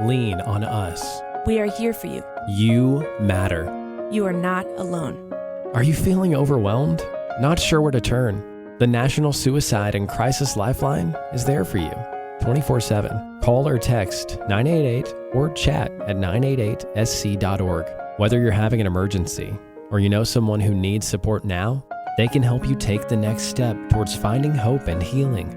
lean on us. We are here for you. You matter. You are not alone. Are you feeling overwhelmed? Not sure where to turn? The National Suicide and Crisis Lifeline is there for you 24/7. Call or text 988 or chat at 988sc.org. Whether you're having an emergency or you know someone who needs support now, they can help you take the next step towards finding hope and healing.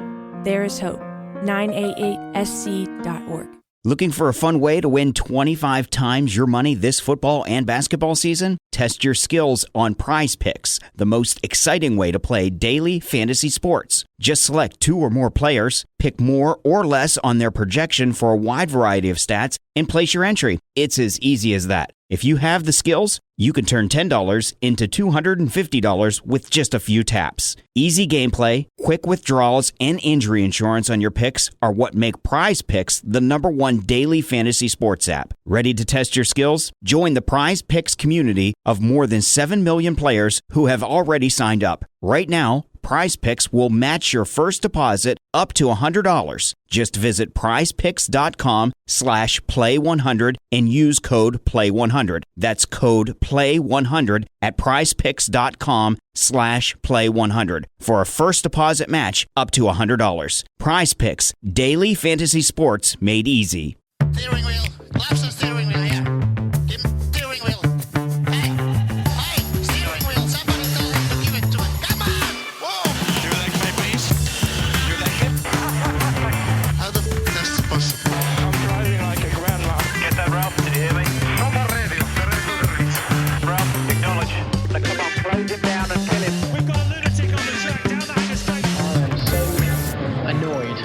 There is hope. 988sc.org. Looking for a fun way to win 25 times your money this football and basketball season? Test your skills on Prize Picks, the most exciting way to play daily fantasy sports. Just select 2 or more players, pick more or less on their projection for a wide variety of stats, and place your entry. It's as easy as that. If you have the skills, you can turn $10 into $250 with just a few taps. Easy gameplay, quick withdrawals, and injury insurance on your picks are what make Prize Picks the #1 daily fantasy sports app. Ready to test your skills? Join the Prize Picks community of more than 7 million players who have already signed up. Right now, Prize Picks will match your first deposit up to $100. Just visit prizepicks.com/play100 and use code play100. That's code play100 at prizepicks.com/play100 for a first deposit match up to $100. Prize Picks, daily fantasy sports made easy. Steering wheel. Left the steering wheel here. Steering wheel. Hey, steering wheel. Somebody tell him to give it to it. Come on. Whoa. Your leg, mate, please. Your leg. How the f*** is this possible? I'm driving like a grandma. Get that, Ralph? Did you hear me? From the radio. Ralph, acknowledge. Now, come on, close him down and kill him. We've got a lunatic on the track down that interstate. I am so annoyed.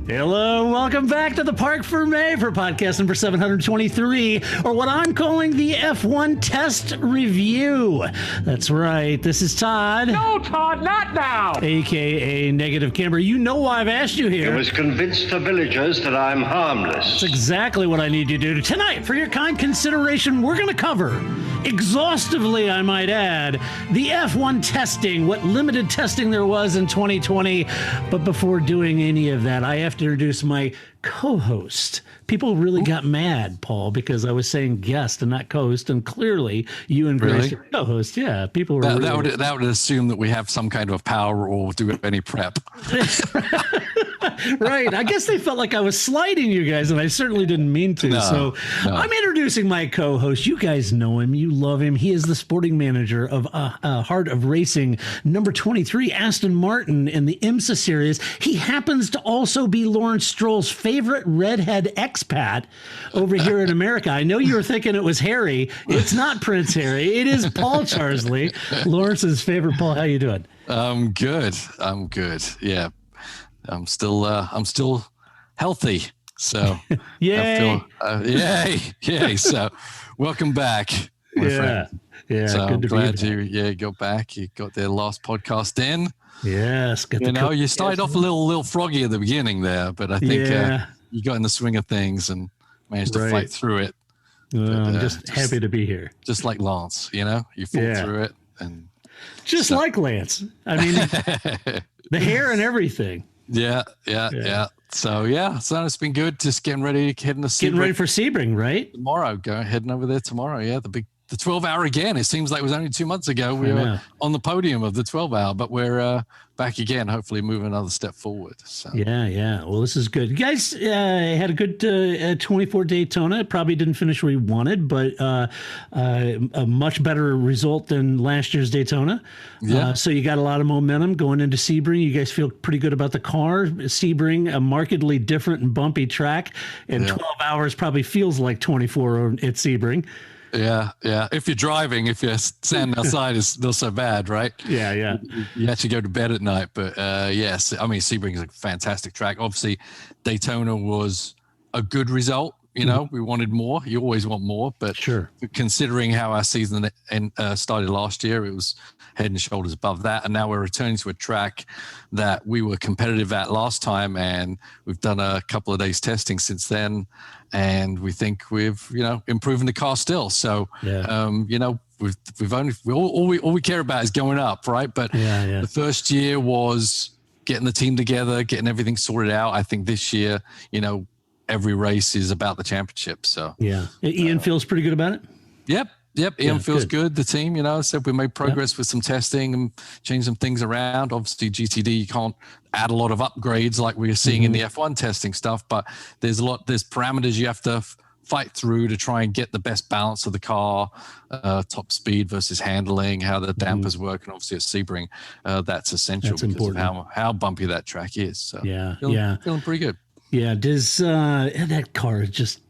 Hello, welcome back to the Parc Fermé for podcast number 723, or what I'm calling the F1 Test Review. That's right, this is Todd. No, Todd, not now. AKA Negative Camber. You know why I've asked you here. It was convinced the villagers that I'm harmless. That's exactly what I need you to do. Tonight, for your kind consideration, we're going to cover, exhaustively I might add, the F1 testing, what limited testing there was in 2020. But before doing any of that, I have to introduce my co-host. People really got mad, Paul, because I was saying guest and not co-host, and clearly you and Grace are co-host. Yeah, people were that would assume that we have some kind of power or do any prep. Right. I guess they felt like I was slighting you guys, and I certainly didn't mean to. No. I'm introducing my co-host. You guys know him. You love him. He is the sporting manager of Heart of Racing, number 23, Aston Martin in the IMSA series. He happens to also be Lawrence Stroll's favorite redhead expat over here in America. I know you were thinking it was Harry. It's not Prince Harry. It is Paul Charsley, Lawrence's favorite. Paul, how you doing? I'm good. Yeah. I'm still healthy. So yay. Yay. So welcome back. My friend. Yeah. So good I'm to glad be you got back. You got their last podcast in. Yes. You started off a little froggy at the beginning there, but I think you got in the swing of things and managed to fight through it. I'm just happy to be here. Just like Lance, you fought through it. And just like Lance. I mean, the hair and everything. Yeah. So it's been good. Just getting ready to head into Sebring. Getting ready for Sebring, right? Tomorrow, heading over there tomorrow. Yeah, the 12-hour again. It seems like it was only 2 months ago we were on the podium of the 12-hour, but we're back again. Hopefully, moving another step forward. So. Yeah. Well, this is good. You guys had a good 24 Daytona. It probably didn't finish where you wanted, but a much better result than last year's Daytona. Yeah. So you got a lot of momentum going into Sebring. You guys feel pretty good about the car. Sebring, a markedly different and bumpy track, and 12 hours probably feels like 24 at Sebring. Yeah. If you're driving, if you're standing outside, it's not so bad, right? Yeah. You actually go to bed at night, but yes, I mean, Sebring is a fantastic track. Obviously, Daytona was a good result. We wanted more. You always want more, but sure. Considering how our season started last year, it was head and shoulders above that. And now we're returning to a track that we were competitive at last time, and we've done a couple of days testing since then. And we think we've, improving the car still. So, all we care about is going up, right? But the first year was getting the team together, getting everything sorted out. I think this year, every race is about the championship. So Ian feels pretty good about it. Yep. Ian feels good. The team, said we made progress with some testing and changed some things around. Obviously, GTD, you can't add a lot of upgrades like we are seeing in the F1 testing stuff, but there's parameters you have to fight through to try and get the best balance of the car, top speed versus handling, how the dampers work, and obviously at Sebring, that's essential. That's because important. Of how bumpy that track is. So feeling pretty good. Yeah, does that car is just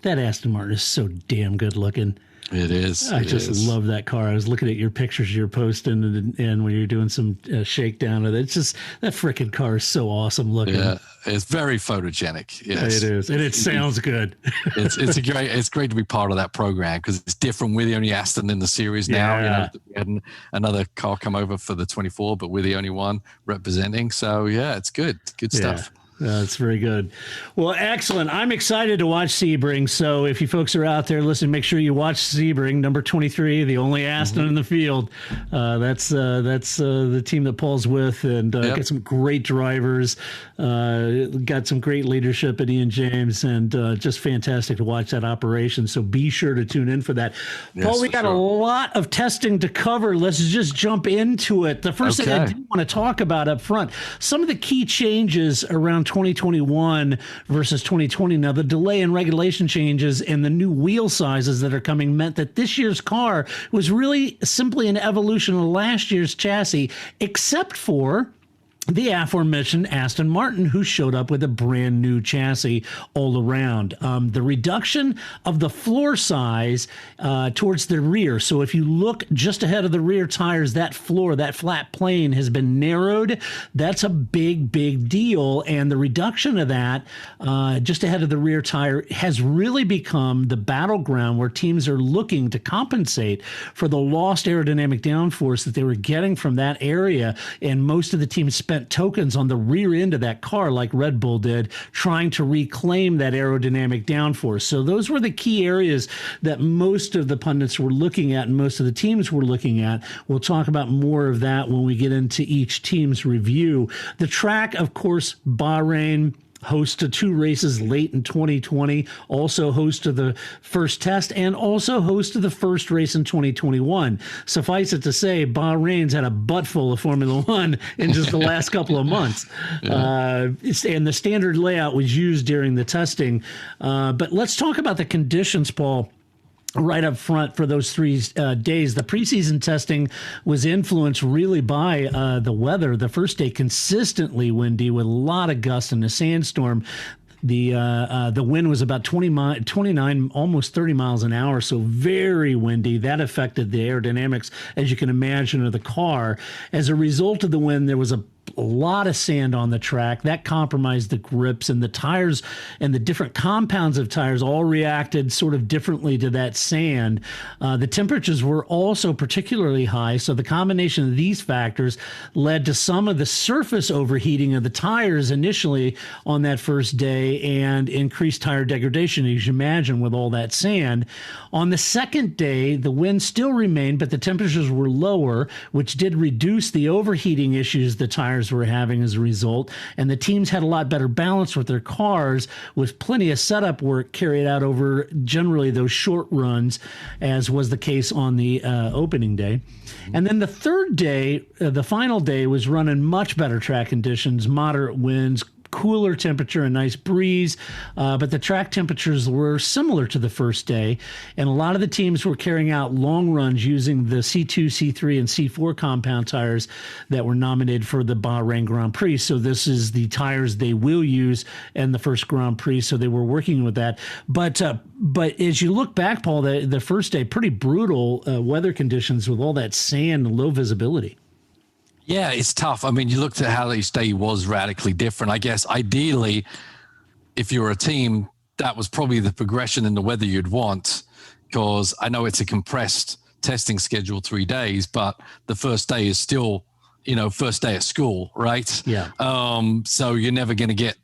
that Aston Martin is so damn good looking. It is. I just love that car. I was looking at your pictures you're posting, and when you're doing some shakedown of it, it's just that freaking car is so awesome looking. Yeah, it's very photogenic. Yes. It is, and it sounds good. It's great to be part of that program because it's different. We're the only Aston in the series now. We had another car come over for the 24, but we're the only one representing. So it's good. Good stuff. That's very good. Well, excellent. I'm excited to watch Sebring. So if you folks are out there listening, make sure you watch Sebring, number 23, the only Aston in the field. That's the team that Paul's with, and got some great drivers, got some great leadership at Ian James, and just fantastic to watch that operation. So be sure to tune in for that. Paul, we got a lot of testing to cover. Let's just jump into it. The first thing I do want to talk about up front, some of the key changes around 2021 versus 2020. Now, the delay in regulation changes and the new wheel sizes that are coming meant that this year's car was really simply an evolution of last year's chassis, except for the aforementioned Aston Martin, who showed up with a brand new chassis all around. The reduction of the floor size towards the rear. So if you look just ahead of the rear tires, that floor, that flat plane has been narrowed. That's a big, big deal. And the reduction of that just ahead of the rear tire has really become the battleground where teams are looking to compensate for the lost aerodynamic downforce that they were getting from that area. And most of the teams spent tokens on the rear end of that car, like Red Bull did, trying to reclaim that aerodynamic downforce. So those were the key areas that most of the pundits were looking at and most of the teams were looking at. We'll talk about more of that when we get into each team's review. The track, of course, Bahrain, host to 2 races late in 2020, also host to the first test, and also host to the first race in 2021. Suffice it to say, Bahrain's had a butt full of Formula One in just the last couple of months. And the standard layout was used during the testing. But let's talk about the conditions, Paul. Right up front for those 3 days. The preseason testing was influenced really by the weather. The first day consistently windy with a lot of gusts and a sandstorm. The wind was about 29, almost 30 miles an hour, so very windy. That affected the aerodynamics, as you can imagine, of the car. As a result of the wind, there was a lot of sand on the track. That compromised the grips, and the tires and the different compounds of tires all reacted sort of differently to that sand. The temperatures were also particularly high, so the combination of these factors led to some of the surface overheating of the tires initially on that first day and increased tire degradation, as you imagine, with all that sand. On the second day, the wind still remained, but the temperatures were lower, which did reduce the overheating issues the tires were having as a result, and the teams had a lot better balance with their cars, with plenty of setup work carried out over generally those short runs, as was the case on the opening day. And then the third day, the final day, was running much better track conditions, moderate winds, cooler temperature, a nice breeze, but the track temperatures were similar to the first day, and a lot of the teams were carrying out long runs using the C2, C3, and C4 compound tires that were nominated for the Bahrain Grand Prix. So this is the tires they will use in the first Grand Prix, so they were working with that. But as you look back, Paul, the first day, pretty brutal weather conditions with all that sand and low visibility. Yeah, it's tough. I mean, you looked at how each day was radically different. I guess ideally, if you're a team, that was probably the progression in the weather you'd want, because I know it's a compressed testing schedule, 3 days, but the first day is still, first day at school, right? Yeah. So you're never going to get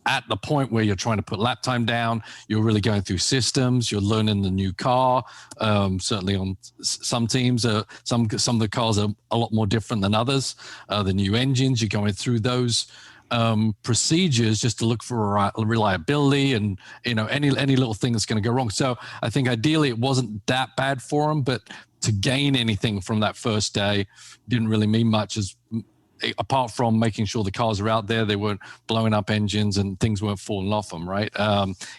at the point where you're trying to put lap time down. You're really going through systems. You're learning the new car. Certainly on some teams, some of the cars are a lot more different than others. The new engines, you're going through those procedures just to look for reliability and, any little thing that's going to go wrong. So I think ideally it wasn't that bad for them, but to gain anything from that first day didn't really mean much, apart from making sure the cars are out there, they weren't blowing up engines and things weren't falling off them, right?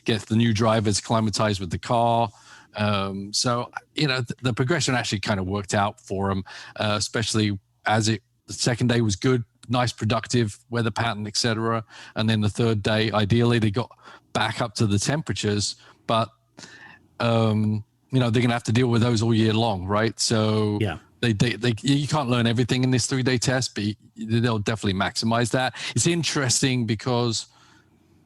Get the new drivers acclimatized with the car. So, the progression actually kind of worked out for them, especially the second day was good, nice, productive weather pattern, etc. And then the third day, ideally, they got back up to the temperatures, but, they're going to have to deal with those all year long, right? So yeah. You can't learn everything in this 3-day test, but they'll definitely maximize that. It's interesting because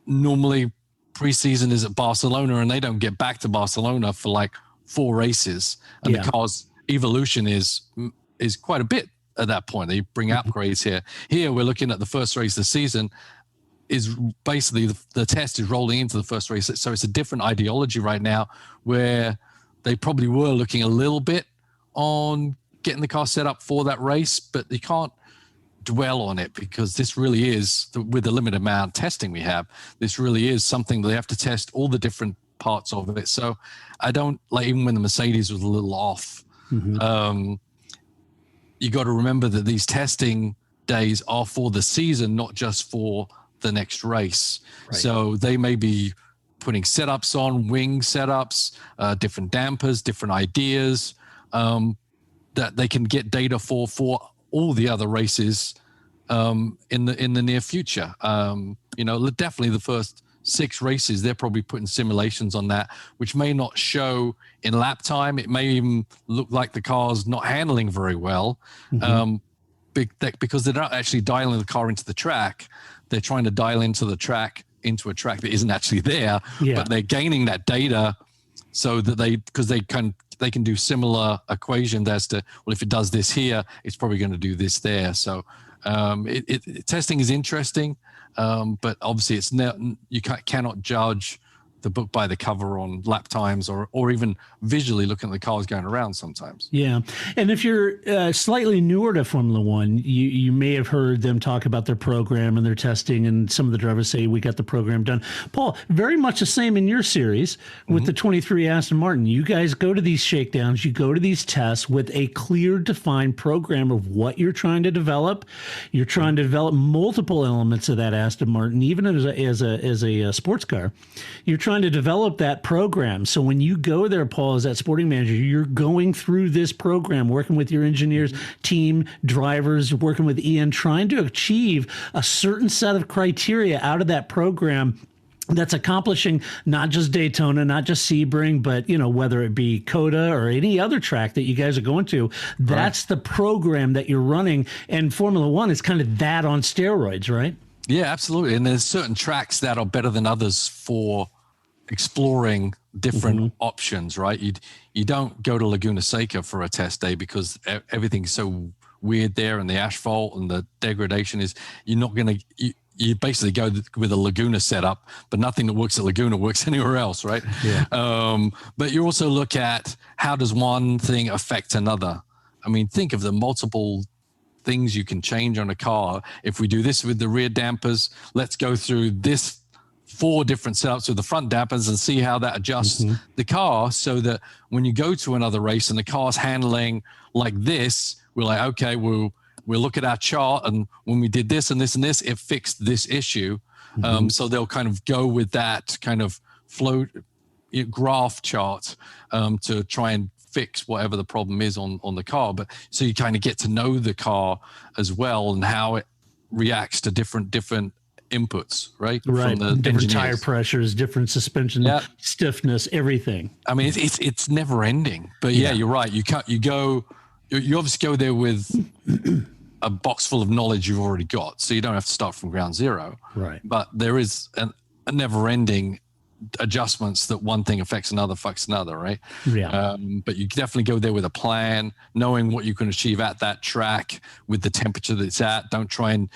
normally preseason is at Barcelona and they don't get back to Barcelona for like 4 races. And the car's evolution is quite a bit at that point. They bring upgrades here. Here we're looking at the first race of the season is basically the test is rolling into the first race. So it's a different ideology right now where they probably were looking a little bit on getting the car set up for that race, but you can't dwell on it because this really is, with the limited amount of testing we have, this really is something that they have to test all the different parts of it. So I don't, like, even when the Mercedes was a little off, you got to remember that these testing days are for the season, not just for the next race. Right. So they may be putting setups on, wing setups, different dampers, different ideas, that they can get data for all the other races in the near future. Definitely the first 6 races, they're probably putting simulations on that, which may not show in lap time. It may even look like the car's not handling very well, because they're not actually dialing the car into the track. They're trying to dial into a track that isn't actually there, but they're gaining that data so that they can do similar equations as to, well, if it does this here, it's probably going to do this there. So testing is interesting, but obviously you cannot judge the book by the cover on lap times or even visually looking at the cars going around sometimes. Yeah. And if you're slightly newer to Formula One, you may have heard them talk about their program and their testing, and some of the drivers say, we got the program done. Paul, very much the same in your series with the 23 Aston Martin. You guys go to these shakedowns, you go to these tests with a clear, defined program of what you're trying to develop. You're trying to develop multiple elements of that Aston Martin, even as a sports car. You're trying to develop that program. So when you go there, Paul, as that sporting manager, you're going through this program, working with your engineers, team, drivers, working with Ian, trying to achieve a certain set of criteria out of that program that's accomplishing not just Daytona, not just Sebring, but, whether it be COTA or any other track that you guys are going to, that's the program that you're running. And Formula One is kind of that on steroids, right? Yeah, absolutely. And there's certain tracks that are better than others for exploring different options, right? You don't go to Laguna Seca for a test day because everything's so weird there, and the asphalt and the degradation is, you're not going to, you basically go with a Laguna setup, but nothing that works at Laguna works anywhere else, right? Yeah. But you also look at, how does one thing affect another? I mean, think of the multiple things you can change on a car. If we do this with the rear dampers, let's go through this 4 different setups with the front dampers and see how that adjusts the car, so that when you go to another race and the car's handling like this, we're like, okay, we'll look at our chart, and when we did this and this and this, it fixed this issue. So they'll kind of go with that kind of flow graph chart to try and fix whatever the problem is on the car. But so you kind of get to know the car as well and how it reacts to different inputs, right? Right. From the different engineers. tire pressures, different suspension stiffness, everything. I mean, it's never ending. But yeah, you're right. You obviously go there with a box full of knowledge you've already got, so you don't have to start from ground zero. Right. But there is a never ending adjustments that one thing affects another, right? Yeah. But you definitely go there with a plan, knowing what you can achieve at that track with the temperature that it's at. Don't try and,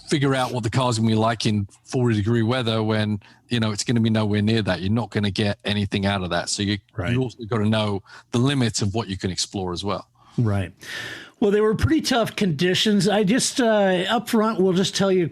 figure out what the car's going to be like in 40-degree weather when, it's going to be nowhere near that. You're not going to get anything out of that. So you also got to know the limits of what you can explore as well. Right. Well, they were pretty tough conditions. I just, up front, we'll just tell you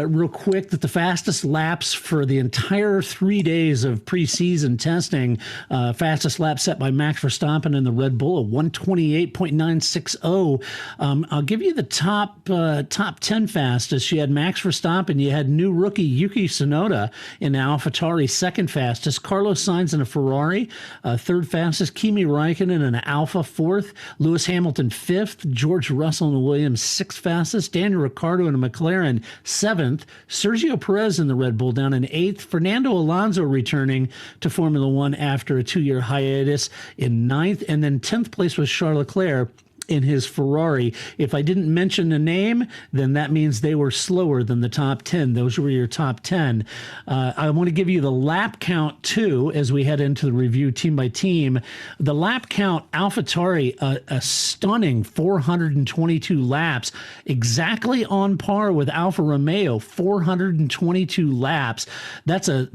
real quick that the fastest laps for the entire 3 days of preseason testing, fastest lap set by Max Verstappen in the Red Bull, a 128.960. I'll give you the top 10 fastest. You had Max Verstappen. You had new rookie Yuki Tsunoda in the AlphaTauri, second fastest. Carlos Sainz in a Ferrari, third fastest. Kimi Räikkönen in an Alpha, fourth. Lewis Hamilton, fifth. George Russell in the Williams, sixth fastest. Daniel Ricciardo in a McLaren, seventh. Sergio Perez in the Red Bull down in eighth. Fernando Alonso returning to Formula One after a 2-year hiatus in ninth. And then 10th place was Charles Leclerc in his Ferrari. If I didn't mention a name, then that means they were slower than the top 10. Those were your top 10. I want to give you the lap count too as we head into the review team by team. The lap count, AlphaTauri, a stunning 422 laps, exactly on par with Alfa Romeo, 422 laps. That's a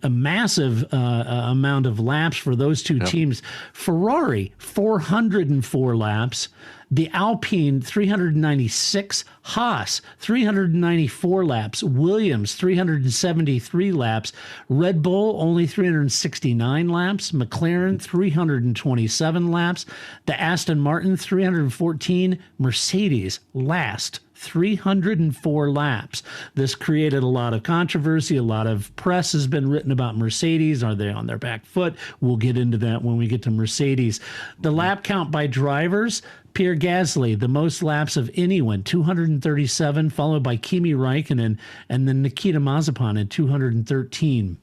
massive amount of laps for those two teams. Ferrari, 404 laps. The Alpine, 396. Haas, 394 laps. Williams, 373 laps. Red Bull, only 369 laps. McLaren, 327 laps. The Aston Martin, 314. Mercedes, last, 304 laps. This created a lot of controversy. A lot of press has been written about Mercedes. Are they on their back foot? We'll get into that when we get to Mercedes. The lap count by drivers, Pierre Gasly, the most laps of anyone, 237, followed by Kimi Räikkönen, and then Nikita Mazepin at 213.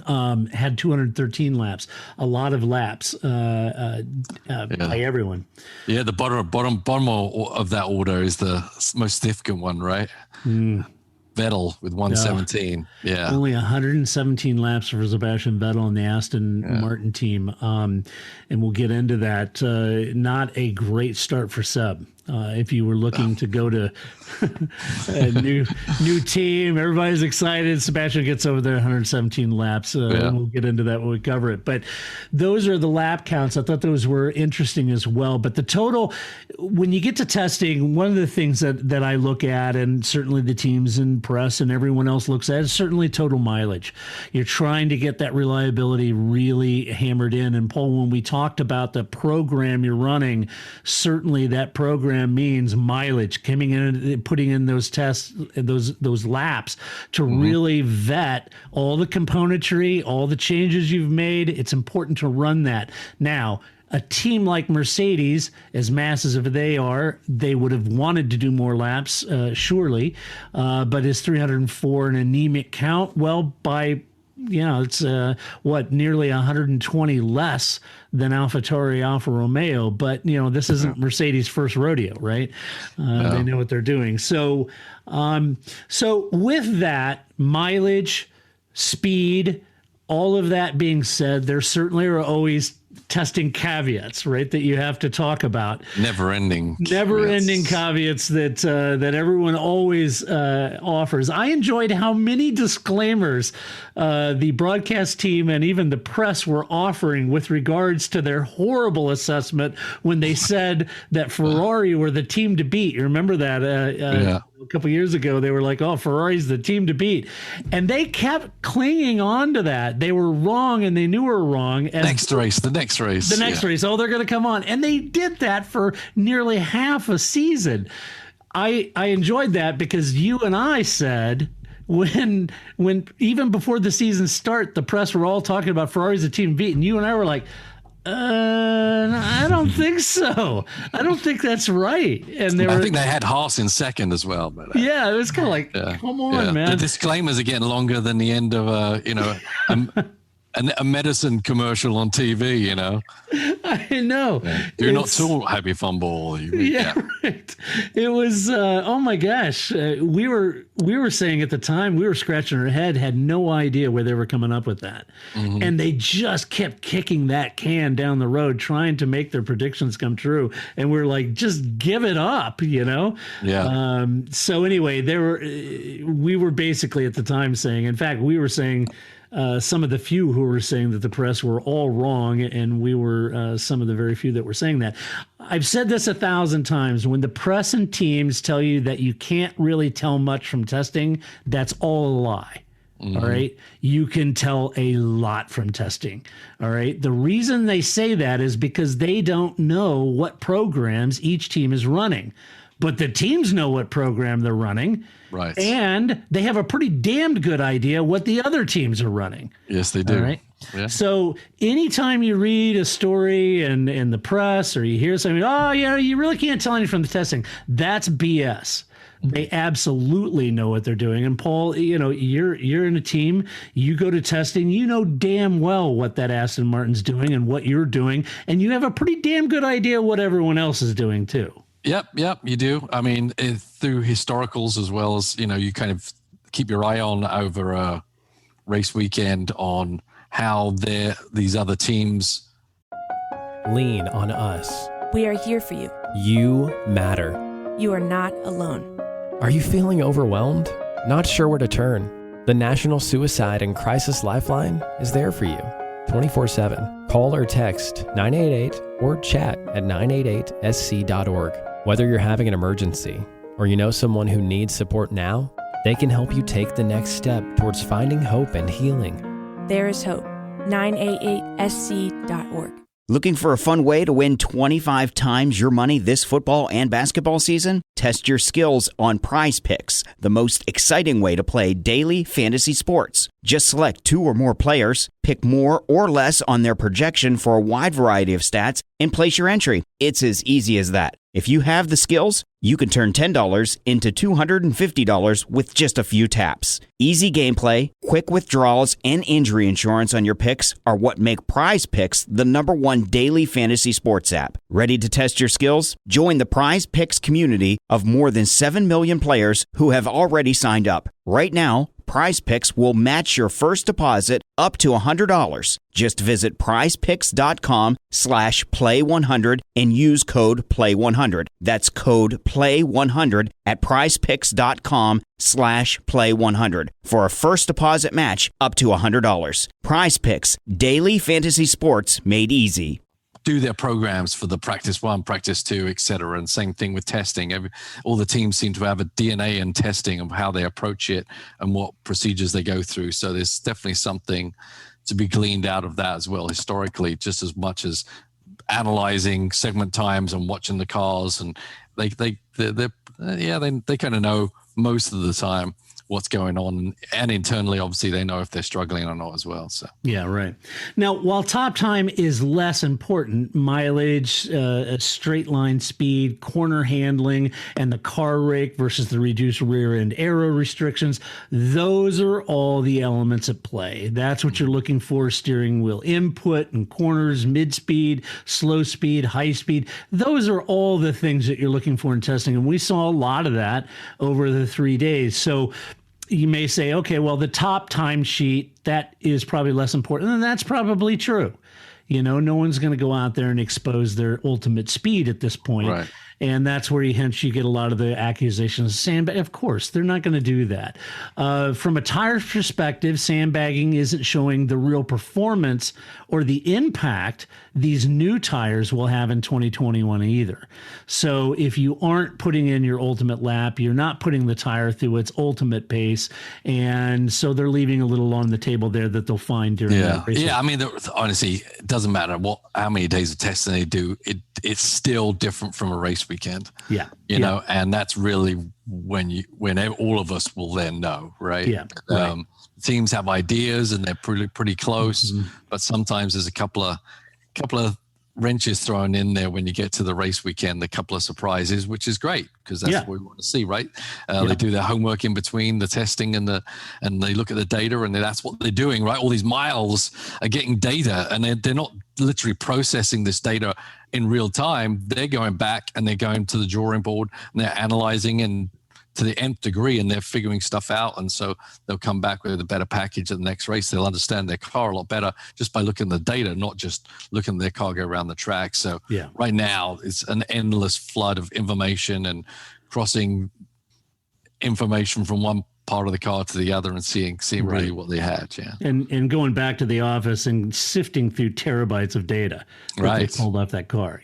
Had 213 laps, a lot of laps by everyone. Yeah, the bottom of that order is the most significant one, right? Vettel with 117. Yeah, only 117 laps for Sebastian Vettel and the Aston Martin team, and we'll get into that. Not a great start for Seb. If you were looking to go to a new team, everybody's excited. Sebastian gets over there, 117 laps. We'll get into that when we cover it. But those are the lap counts. I thought those were interesting as well. But the total, when you get to testing, one of the things that I look at, and certainly the teams and press and everyone else looks at, is certainly total mileage. You're trying to get that reliability really hammered in. And Paul, when we talked about the program you're running, certainly that program means mileage, coming in, putting in those tests, those laps to really vet all the componentry, all the changes you've made. It's important to run that. Now, a team like Mercedes, as massive as they are, they would have wanted to do more laps, surely, but is 304 an anemic count? Well, it's nearly 120 less than AlphaTauri, Alfa Romeo, but this isn't Mercedes' first rodeo, right? They know what they're doing. So with that mileage, speed, all of that being said, there certainly are always testing caveats, right, that you have to talk about. Never-ending caveats that everyone always offers. I enjoyed how many disclaimers the broadcast team and even the press were offering with regards to their horrible assessment when they said that Ferrari were the team to beat. You remember that? A couple years ago, they were like, "Oh, Ferrari's the team to beat," and they kept clinging on to that. They were wrong, and they knew we were wrong. And the next race. Oh, they're going to come on, and they did that for nearly half a season. I enjoyed that because you and I said, when even before the season start, the press were all talking about Ferrari's a team to beat, and you and I were like, I don't think so. I don't think that's right. And I think they had Haas in second as well. But it was kind of like, come on, man. The disclaimers are getting longer than the end of a medicine commercial on TV. I know. Do not talk Happy Fun Ball. Right. It was oh my gosh. We were saying at the time, we were scratching our head, had no idea where they were coming up with that. Mm-hmm. And they just kept kicking that can down the road, trying to make their predictions come true. And we're like, just give it up, you know? Yeah. So anyway, we were basically at the time saying, in fact, we were saying, some of the few who were saying that the press were all wrong, and we were some of the very few that were saying that. I've said this 1,000 times. When the press and teams tell you that you can't really tell much from testing, that's all a lie. Mm-hmm. All right. You can tell a lot from testing. All right. The reason they say that is because they don't know what programs each team is running. But the teams know what program they're running. Right. And they have a pretty damned good idea what the other teams are running. Yes, they do. All right. Yeah. So anytime you read a story in the press or you hear something, oh, yeah, you really can't tell anything from the testing. That's BS. They absolutely know what they're doing. And Paul, you know, you're in a team, you go to testing, you know damn well what that Aston Martin's doing and what you're doing. And you have a pretty damn good idea what everyone else is doing too. Yep, you do. I mean, through historicals as well as, you know, you kind of keep your eye on over a race weekend on how these other teams Lean on us. We are here for you. You matter. You are not alone. Are you feeling overwhelmed? Not sure where to turn? The National Suicide and Crisis Lifeline is there for you 24/7. Call or text 988 or chat at 988sc.org. Whether you're having an emergency or you know someone who needs support now, they can help you take the next step towards finding hope and healing. There is hope. 988sc.org. Looking for a fun way to win 25 times your money this football and basketball season? Test your skills on Prize Picks, the most exciting way to play daily fantasy sports. Just select 2 or more players, pick more or less on their projection for a wide variety of stats, and place your entry. It's as easy as that. If you have the skills, you can turn $10 into $250 with just a few taps. Easy gameplay, quick withdrawals, and injury insurance on your picks are what make Prize Picks the #1 daily fantasy sports app. Ready to test your skills? Join the Prize Picks community of more than 7 million players who have already signed up. Right now, Prize Picks will match your first deposit up to $100. Just visit prizepicks.com/play100 and use code play100. That's code play100 at prizepicks.com/play100 for a first deposit match up to $100. Prize Picks, daily fantasy sports made easy. do their programs for the practice 1, practice 2, etc. And same thing with testing. All the teams seem to have a DNA in testing of how they approach it and what procedures they go through. So there's definitely something to be gleaned out of that as well, historically, just as much as analyzing segment times and watching the cars. And they kind of know most of the time what's going on, and internally obviously they know if they're struggling or not as well. So yeah, right. Now, while top time is less important, mileage, straight line speed, corner handling, and the car rake versus the reduced rear end aero restrictions, those are all the elements at play. That's what you're looking for: steering wheel input and corners, mid speed, slow speed, high speed. Those are all the things that you're looking for in testing, and we saw a lot of that over the 3 days. So you may say, okay, well, the top time sheet, that is probably less important. And that's probably true. You know, no one's going to go out there and expose their ultimate speed at this point. Right. And that's where you get a lot of the accusations of sandbagging. Of course, they're not going to do that. From a tire perspective, sandbagging isn't showing the real performance or the impact these new tires will have in 2021 either. So if you aren't putting in your ultimate lap, you're not putting the tire through its ultimate pace. And so they're leaving a little on the table there that they'll find during that race. Yeah, I mean, honestly, it doesn't matter how many days of testing they do. It's still different from a race weekend. Yeah. You know, and that's really when all of us will then know, right? Yeah. Right. Teams have ideas and they're pretty close, but sometimes there's a couple of wrenches thrown in there when you get to the race weekend, a couple of surprises, which is great because that's what we want to see, right? They do their homework in between the testing and they look at the data, and that's what they're doing, right? All these miles are getting data, and they're not literally processing this data in real time. They're going back and they're going to the drawing board and they're analyzing and to the nth degree, and they're figuring stuff out. And so they'll come back with a better package at the next race. They'll understand their car a lot better just by looking at the data, not just looking at their car go around the track. So right now it's an endless flood of information and crossing information from one part of the car to the other and seeing really what they had. And going back to the office and sifting through terabytes of data that they pulled off that car.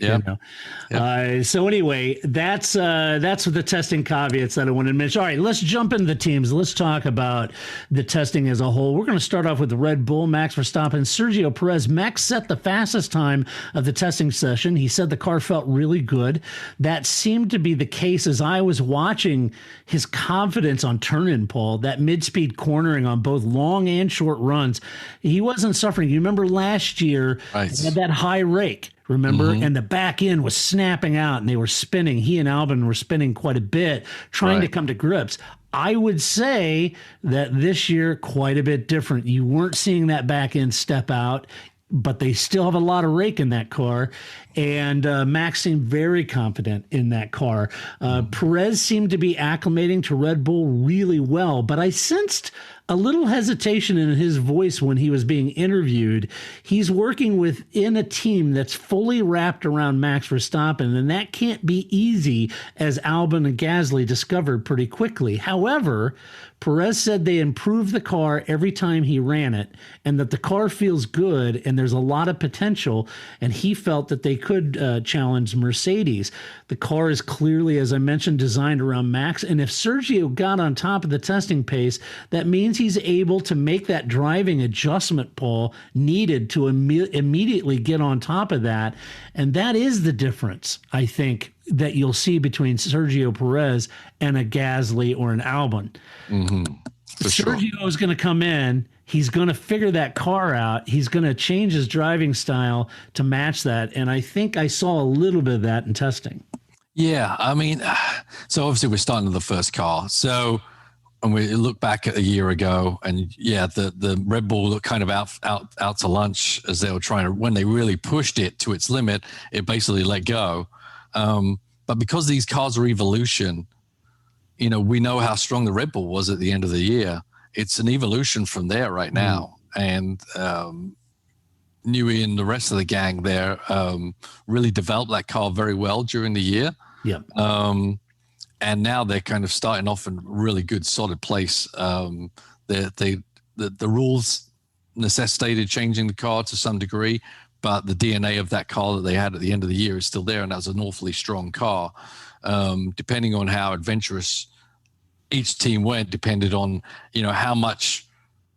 So anyway, that's the testing caveats that I wanted to mention. All right, let's jump into the teams. Let's talk about the testing as a whole. We're going to start off with the Red Bull, Max Verstappen, Sergio Perez. Max set the fastest time of the testing session. He said the car felt really good. That seemed to be the case as I was watching his confidence on turn-in, Paul, that mid-speed cornering on both long and short runs. He wasn't suffering. You remember last year, he had that high rake, remember? And the back end was snapping out and they were spinning. He and Albon were spinning quite a bit, trying to come to grips. I would say that this year, quite a bit different. You weren't seeing that back end step out, but they still have a lot of rake in that car. And Max seemed very confident in that car. Perez seemed to be acclimating to Red Bull really well, but I sensed a little hesitation in his voice when he was being interviewed. He's working within a team that's fully wrapped around Max Verstappen, and that can't be easy, as Albon and Gasly discovered pretty quickly. However, Perez said they improved the car every time he ran it, and that the car feels good and there's a lot of potential, and he felt that they could challenge Mercedes. The car is clearly, as I mentioned, designed around Max, and if Sergio got on top of the testing pace, that means he's able to make that driving adjustment, Paul, needed to immediately get on top of that, and that is the difference, I think, that you'll see between Sergio Perez and a Gasly or an Albon. Sergio is going to come in. He's going to figure that car out. He's going to change his driving style to match that. And I think I saw a little bit of that in testing. Yeah. I mean, so obviously we're starting with the first car. So, and we look back at a year ago, and the Red Bull looked kind of out to lunch as they were trying to, when they really pushed it to its limit, it basically let go. But because these cars are evolution, we know how strong the Red Bull was at the end of the year. It's an evolution from there right now. And Newey and the rest of the gang there really developed that car very well during the year. And now they're kind of starting off in a really good, solid place. The rules necessitated changing the car to some degree, but the DNA of that car that they had at the end of the year is still there, and that was an awfully strong car. Depending on how adventurous each team went, depended on, how much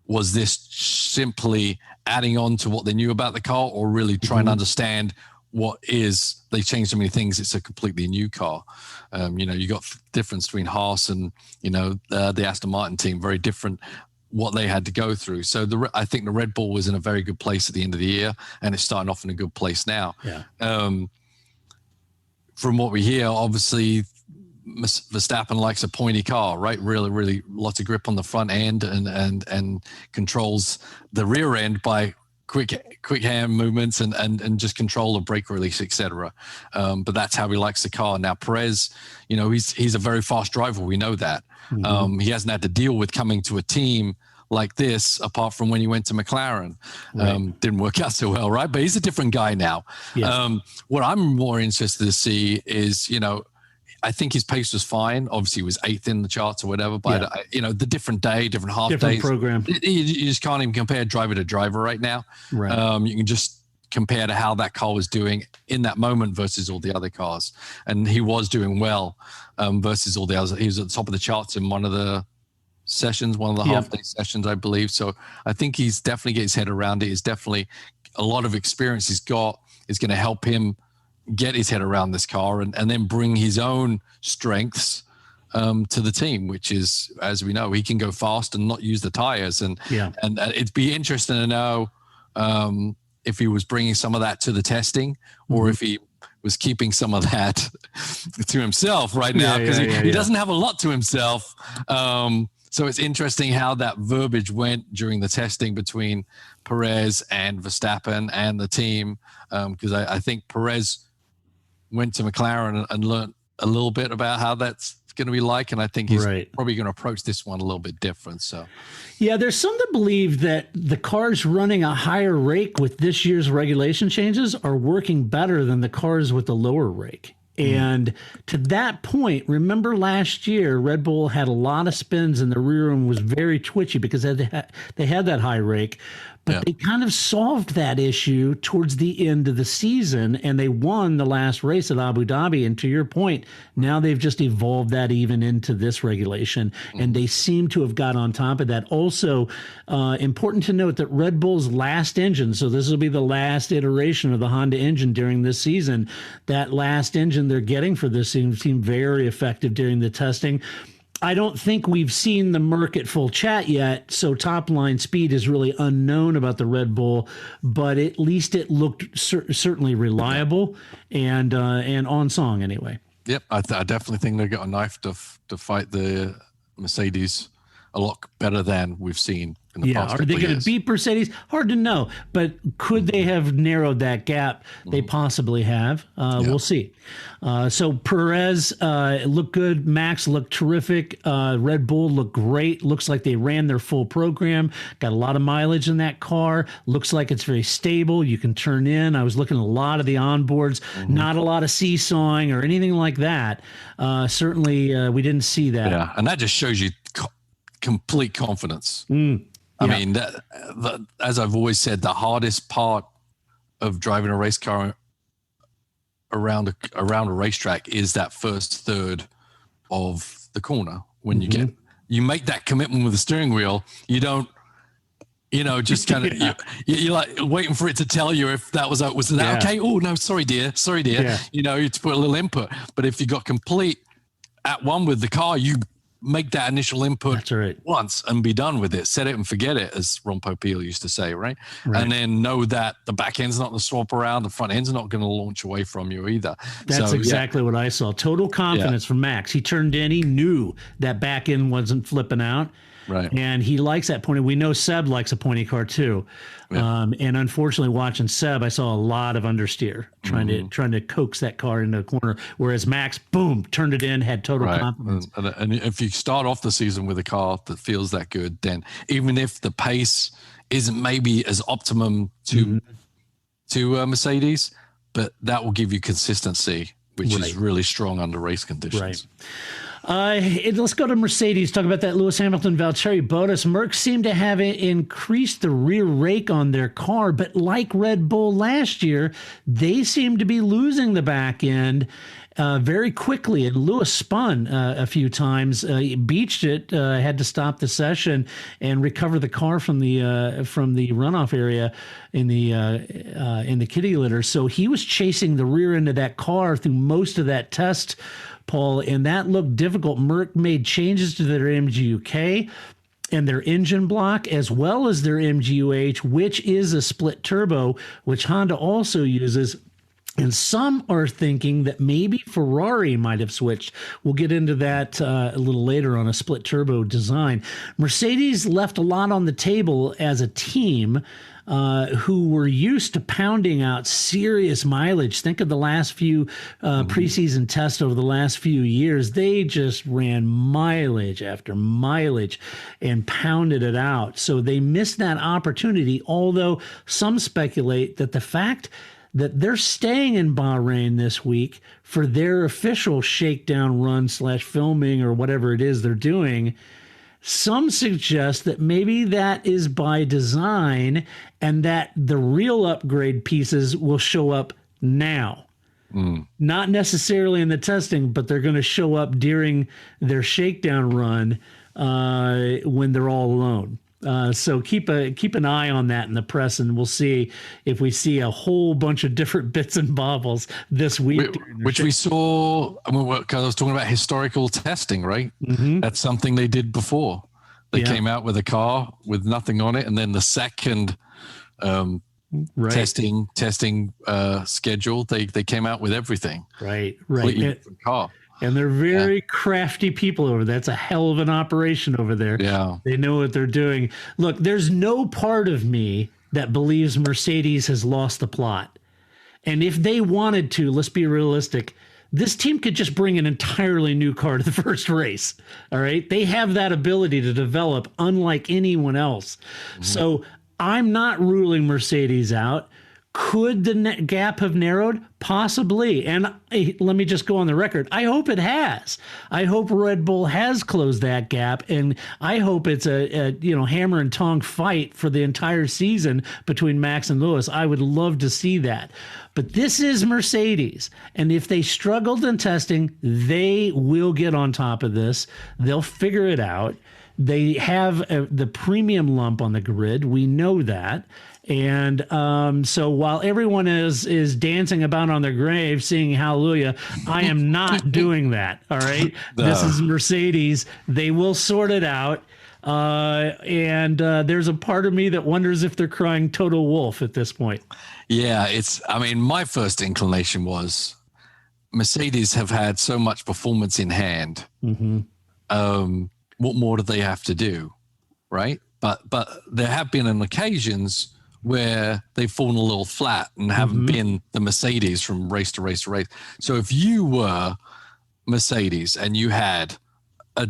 was this simply adding on to what they knew about the car, or really trying to understand what is, they changed so many things, it's a completely new car. You got difference between Haas and, the Aston Martin team, very different what they had to go through. So I think the Red Bull was in a very good place at the end of the year, and it's starting off in a good place now. From what we hear, obviously Verstappen likes a pointy car, right? Really, really lots of grip on the front end and controls the rear end by quick hand movements and just control of brake release, etc. But that's how he likes the car. Now Perez, he's a very fast driver. We know that. He hasn't had to deal with coming to a team like this, apart from when he went to McLaren. Didn't work out so well, right? But he's a different guy now. What I'm more interested to see is, I think his pace was fine. Obviously, he was 8th in the charts or whatever. But the different day, different half days, program. You just can't even compare driver to driver right now. You can just compare to how that car was doing in that moment versus all the other cars, and he was doing well versus all the others. He was at the top of the charts in one of the sessions, one of the half-day sessions, I believe. So I think he's definitely get his head around it. He's definitely a lot of experience he's got is going to help him get his head around this car and then bring his own strengths to the team, which is, as we know, he can go fast and not use the tires. And it'd be interesting to know if he was bringing some of that to the testing, or if he was keeping some of that to himself right now, because he doesn't have a lot to himself. So it's interesting how that verbiage went during the testing between Perez and Verstappen and the team, because I think Perez went to McLaren and learned a little bit about how that's going to be like, and I think he's probably going to approach this one a little bit different. So yeah, there's some that believe that the cars running a higher rake with this year's regulation changes are working better than the cars with the lower rake. And to that point, remember last year, Red Bull had a lot of spins and the rear end was very twitchy because they had that high rake. But they kind of solved that issue towards the end of the season, and they won the last race at Abu Dhabi. And to your point, now they've just evolved that even into this regulation, and they seem to have got on top of that. Also, important to note that Red Bull's last engine, so this will be the last iteration of the Honda engine during this season, that last engine they're getting for this seemed very effective during the testing. I don't think we've seen the Merc at full chat yet, so top line speed is really unknown about the Red Bull, but at least it looked certainly reliable and on song anyway. Yep, I definitely think they've got a knife to fight the Mercedes a lot better than we've seen in the past. Are they going to beat Mercedes? Hard to know, but could they have narrowed that gap? They possibly have. We'll see. So Perez looked good. Max looked terrific. Red Bull looked great. Looks like they ran their full program. Got a lot of mileage in that car. Looks like it's very stable. You can turn in. I was looking at a lot of the onboards. Not a lot of seesawing or anything like that. Certainly, we didn't see that. Yeah, and that just shows you complete confidence. I mean, as I've always said, the hardest part of driving a race car around a racetrack is that first third of the corner. When you make that commitment with the steering wheel, you don't, just kind of you're like waiting for it to tell you if that was that okay. Oh no, sorry dear. You to put a little input. But if you got complete at one with the car, you make that initial input once and be done with it. Set it and forget it, as Ron Popeil used to say, right? And then know that the back end's not going to swap around, the front end's not going to launch away from you either. That's exactly what I saw. Total confidence from Max. He turned in, he knew that back end wasn't flipping out. Right. And he likes that pointy. We know Seb likes a pointy car too. And unfortunately, watching Seb, I saw a lot of understeer trying to coax that car into a corner. Whereas Max, boom, turned it in, had total confidence. And if you start off the season with a car that feels that good, then even if the pace isn't maybe as optimum to Mercedes, but that will give you consistency, which is really strong under race conditions. Right. Let's go to Mercedes. Talk about that Lewis Hamilton, Valtteri Bottas. Merck seemed to have increased the rear rake on their car, but like Red Bull last year, they seem to be losing the back end very quickly. And Lewis spun a few times, beached it, had to stop the session and recover the car from the runoff area in the kitty litter. So he was chasing the rear end of that car through most of that test, Paul, and that looked difficult. Merck made changes to their MGUK and their engine block, as well as their MGUH, which is a split turbo, which Honda also uses. And some are thinking that maybe Ferrari might have switched. We'll get into that a little later on a split turbo design. Mercedes left a lot on the table as a team who were used to pounding out serious mileage. Think of the last few preseason tests over the last few years. They just ran mileage after mileage and pounded it out. So they missed that opportunity, although some speculate that the fact that they're staying in Bahrain this week for their official shakedown run / filming or whatever it is they're doing, some suggest that maybe that is by design and that the real upgrade pieces will show up now. Not necessarily in the testing, but they're going to show up during their shakedown run when they're all alone. So keep an eye on that in the press, and we'll see if we see a whole bunch of different bits and bobbles this week. Which we saw, because I was talking about historical testing, right? That's something they did before. They came out with a car with nothing on it, and then the second Right. testing schedule. They came out with everything. Right. Completely different car. And they're very crafty people over there. That's a hell of an operation over there. Yeah. They know what they're doing. Look, there's no part of me that believes Mercedes has lost the plot. And if they wanted to, let's be realistic, this team could just bring an entirely new car to the first race. All right. They have that ability to develop unlike anyone else. Mm-hmm. So I'm not ruling Mercedes out. Could the gap have narrowed? Possibly. And let me just go on the record. I hope it has. I hope Red Bull has closed that gap. And I hope it's a hammer and tong fight for the entire season between Max and Lewis. I would love to see that. But this is Mercedes. And if they struggled in testing, they will get on top of this. They'll figure it out. They have the premium lump on the grid. We know that. And so while everyone is dancing about on their grave, singing hallelujah, I am not doing that. All right. No. This is Mercedes. They will sort it out. And there's a part of me that wonders if they're crying total wolf at this point. Yeah, my first inclination was Mercedes have had so much performance in hand. Mm-hmm. What more do they have to do? Right. But there have been on occasions where they've fallen a little flat and haven't been the Mercedes from race to race to race. So if you were Mercedes and you had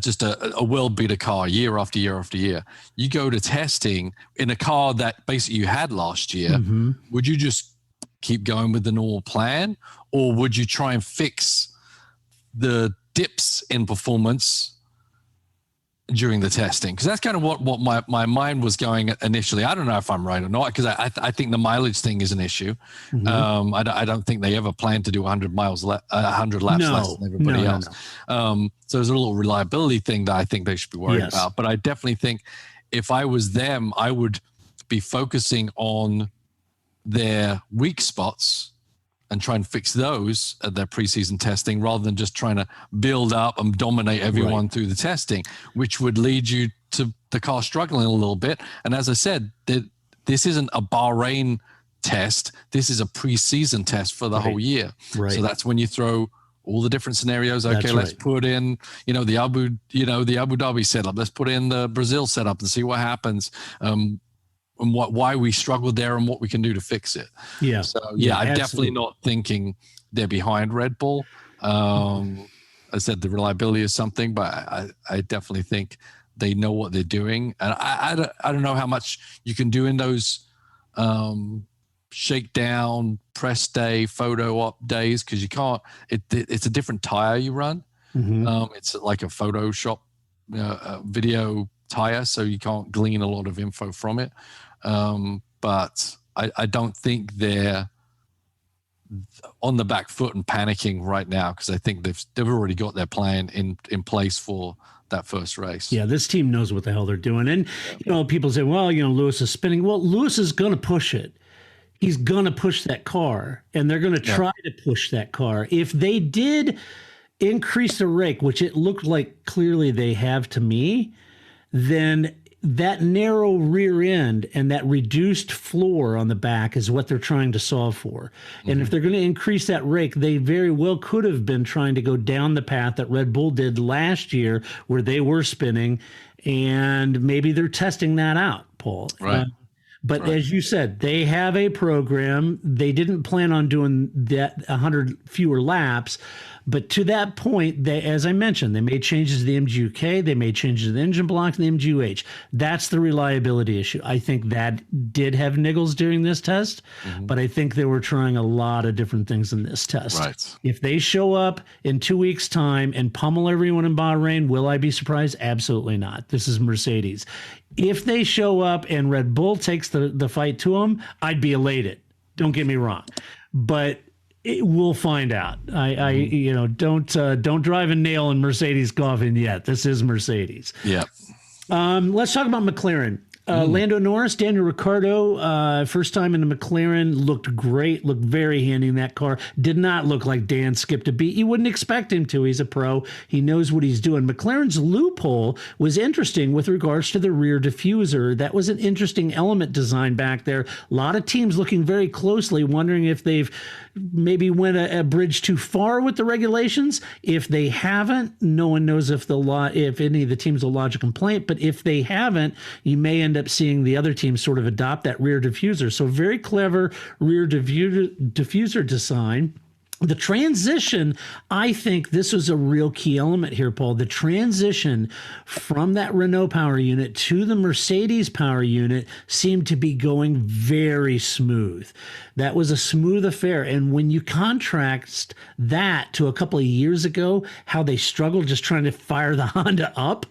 just a well-beater car year after year after year, you go to testing in a car that basically you had last year, would you just keep going with the normal plan, or would you try and fix the dips in performance during the testing? Because that's kind of what my mind was going initially. I don't know if I'm right or not, because I think the mileage thing is an issue. I don't think they ever plan to do 100 laps less than everybody else. No. So there's a little reliability thing that I think they should be worried about. But I definitely think if I was them, I would be focusing on their weak spots and try and fix those at their preseason testing, rather than just trying to build up and dominate everyone through the testing, which would lead you to the car struggling a little bit. And as I said, this isn't a Bahrain test. This is a preseason test for the whole year. Right. So that's when you throw all the different scenarios. Okay, let's put in, the Abu Dhabi setup. Let's put in the Brazil setup and see what happens. And why we struggled there and what we can do to fix it. Yeah. So I'm definitely not thinking they're behind Red Bull. I said the reliability is something, but I definitely think they know what they're doing. And I don't know how much you can do in those shakedown, press day, photo op days, because you can't. It's a different tire you run. It's like a Photoshop video tire, so you can't glean a lot of info from it. But I don't think they're on the back foot and panicking right now, because I think they've already got their plan in place for that first race. Yeah, this team knows what the hell they're doing. And, people say, well, Lewis is spinning. Well, Lewis is going to push it. He's going to push that car, and they're going to try to push that car. If they did increase the rake, which it looked like clearly they have to me, then that narrow rear end and that reduced floor on the back is what they're trying to solve for. And if they're going to increase that rake, they very well could have been trying to go down the path that Red Bull did last year, where they were spinning, and maybe they're testing that out, Paul. Right. But as you said, they have a program. They didn't plan on doing that 100 fewer laps. But to that point, as I mentioned, they made changes to the MGUK. They made changes to the engine blocks and the MGUH. That's the reliability issue. I think that did have niggles during this test, but I think they were trying a lot of different things in this test. Right. If they show up in 2 weeks' time and pummel everyone in Bahrain, will I be surprised? Absolutely not. This is Mercedes. If they show up and Red Bull takes the fight to them, I'd be elated. Don't get me wrong. But we'll find out. Don't drive a nail in Mercedes coffin yet. This is Mercedes. Yeah. Let's talk about McLaren. Lando Norris, Daniel Ricciardo, first time in the McLaren, looked great, looked very handy in that car. Did not look like Dan skipped a beat. You wouldn't expect him to. He's a pro. He knows what he's doing. McLaren's loophole was interesting with regards to the rear diffuser. That was an interesting element design back there. A lot of teams looking very closely, wondering if they've maybe went a bridge too far with the regulations. If they haven't, no one knows if any of the teams will lodge a complaint. But if they haven't, you may end up seeing the other team sort of adopt that rear diffuser. So very clever rear diffuser design. The transition, I think this was a real key element here, Paul. The transition from that Renault power unit to the Mercedes power unit seemed to be going very smooth. That was a smooth affair. And when you contrast that to a couple of years ago, how they struggled just trying to fire the Honda up,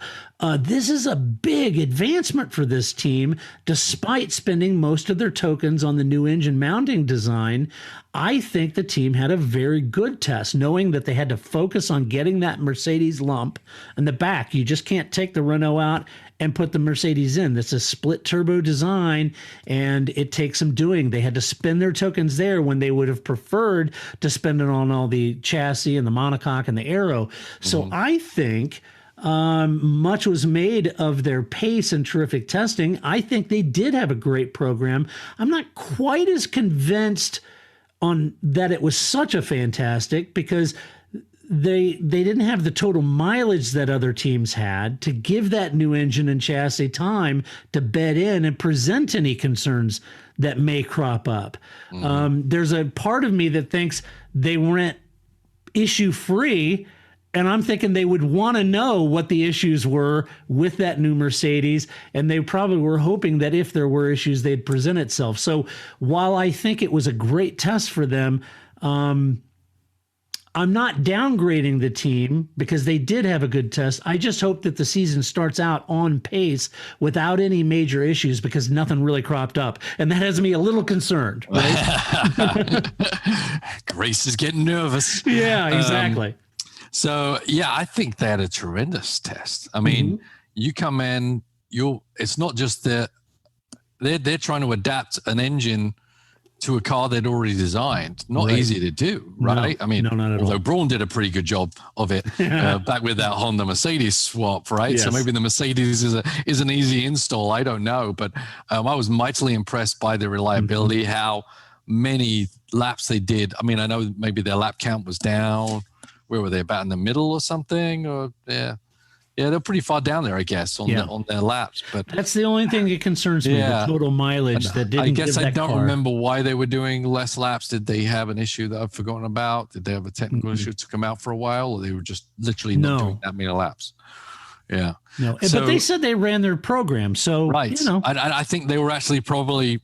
this is a big advancement for this team, despite spending most of their tokens on the new engine mounting design. I think the team had a very good test, knowing that they had to focus on getting that Mercedes lump in the back. You just can't take the Renault out and put the Mercedes in. That's a split turbo design, and it takes some doing. They had to spend their tokens there when they would have preferred to spend it on all the chassis and the monocoque and the aero. So I think much was made of their pace and terrific testing. I think they did have a great program. I'm not quite as convinced on that it was such a fantastic, because they didn't have the total mileage that other teams had to give that new engine and chassis time to bed in and present any concerns that may crop up. There's a part of me that thinks they weren't issue free, and I'm thinking they would want to know what the issues were with that new Mercedes, and they probably were hoping that if there were issues, they'd present itself. So while I think it was a great test for them, I'm not downgrading the team because they did have a good test. I just hope that the season starts out on pace without any major issues, because nothing really cropped up. And that has me a little concerned, right? Grace is getting nervous. Yeah, exactly. So, yeah, I think they had a tremendous test. I mean, you come in, it's not just that they're trying to adapt an engine to a car they'd already designed. Not easy to do, right? No, I mean, not at although all. Braun did a pretty good job of it back with that Honda Mercedes swap, right? Yes. So maybe the Mercedes is an easy install. I don't know, but I was mightily impressed by the reliability, how many laps they did. I mean, I know maybe their lap count was down. Where were they, about in the middle or something? Or yeah, they're pretty far down there, I guess, on their laps. But that's the only thing that concerns me: the total mileage that didn't. I guess give that I don't car. remember why they were doing less laps. Did they have an issue that I've forgotten about? Did they have a technical issue that took them out for a while, or they were just literally not doing that many laps? Yeah, no. So, but they said they ran their program, so right. You know, I think they were actually probably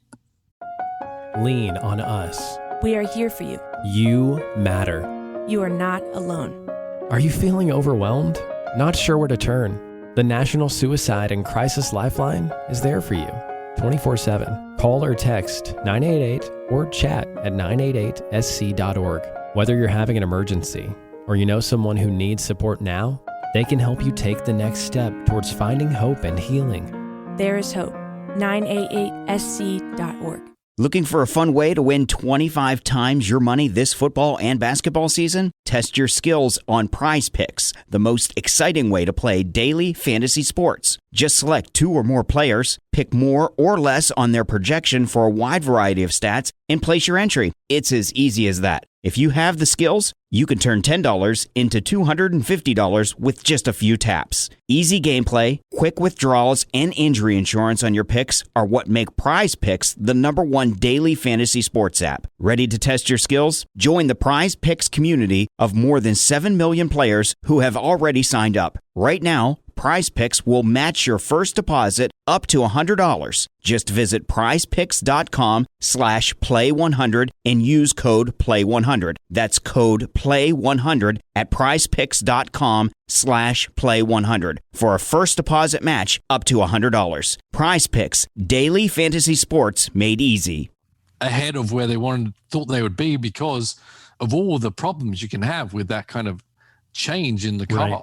Lean on us. We are here for you. You matter. You are not alone. Are you feeling overwhelmed? Not sure where to turn? The National Suicide and Crisis Lifeline is there for you 24/7. Call or text 988 or chat at 988sc.org. Whether you're having an emergency or you know someone who needs support now, they can help you take the next step towards finding hope and healing. There is hope. 988sc.org. Looking for a fun way to win 25 times your money this football and basketball season? Test your skills on Prize Picks, the most exciting way to play daily fantasy sports. Just select 2 or more players, pick more or less on their projection for a wide variety of stats, and place your entry. It's as easy as that. If you have the skills, you can turn $10 into $250 with just a few taps. Easy gameplay, quick withdrawals, and injury insurance on your picks are what make Prize Picks the #1 daily fantasy sports app. Ready to test your skills? Join the Prize Picks community of more than 7 million players who have already signed up. Right now, Prize Picks will match your first deposit up to $100. Just visit prizepicks.com/play100 and use code PLAY100. That's code PLAY100 at prizepicks.com/play100 for a first deposit match up to $100. Prize Picks, daily fantasy sports made easy. ahead of where they thought they would be because of all the problems you can have with that kind of change in the car. Right.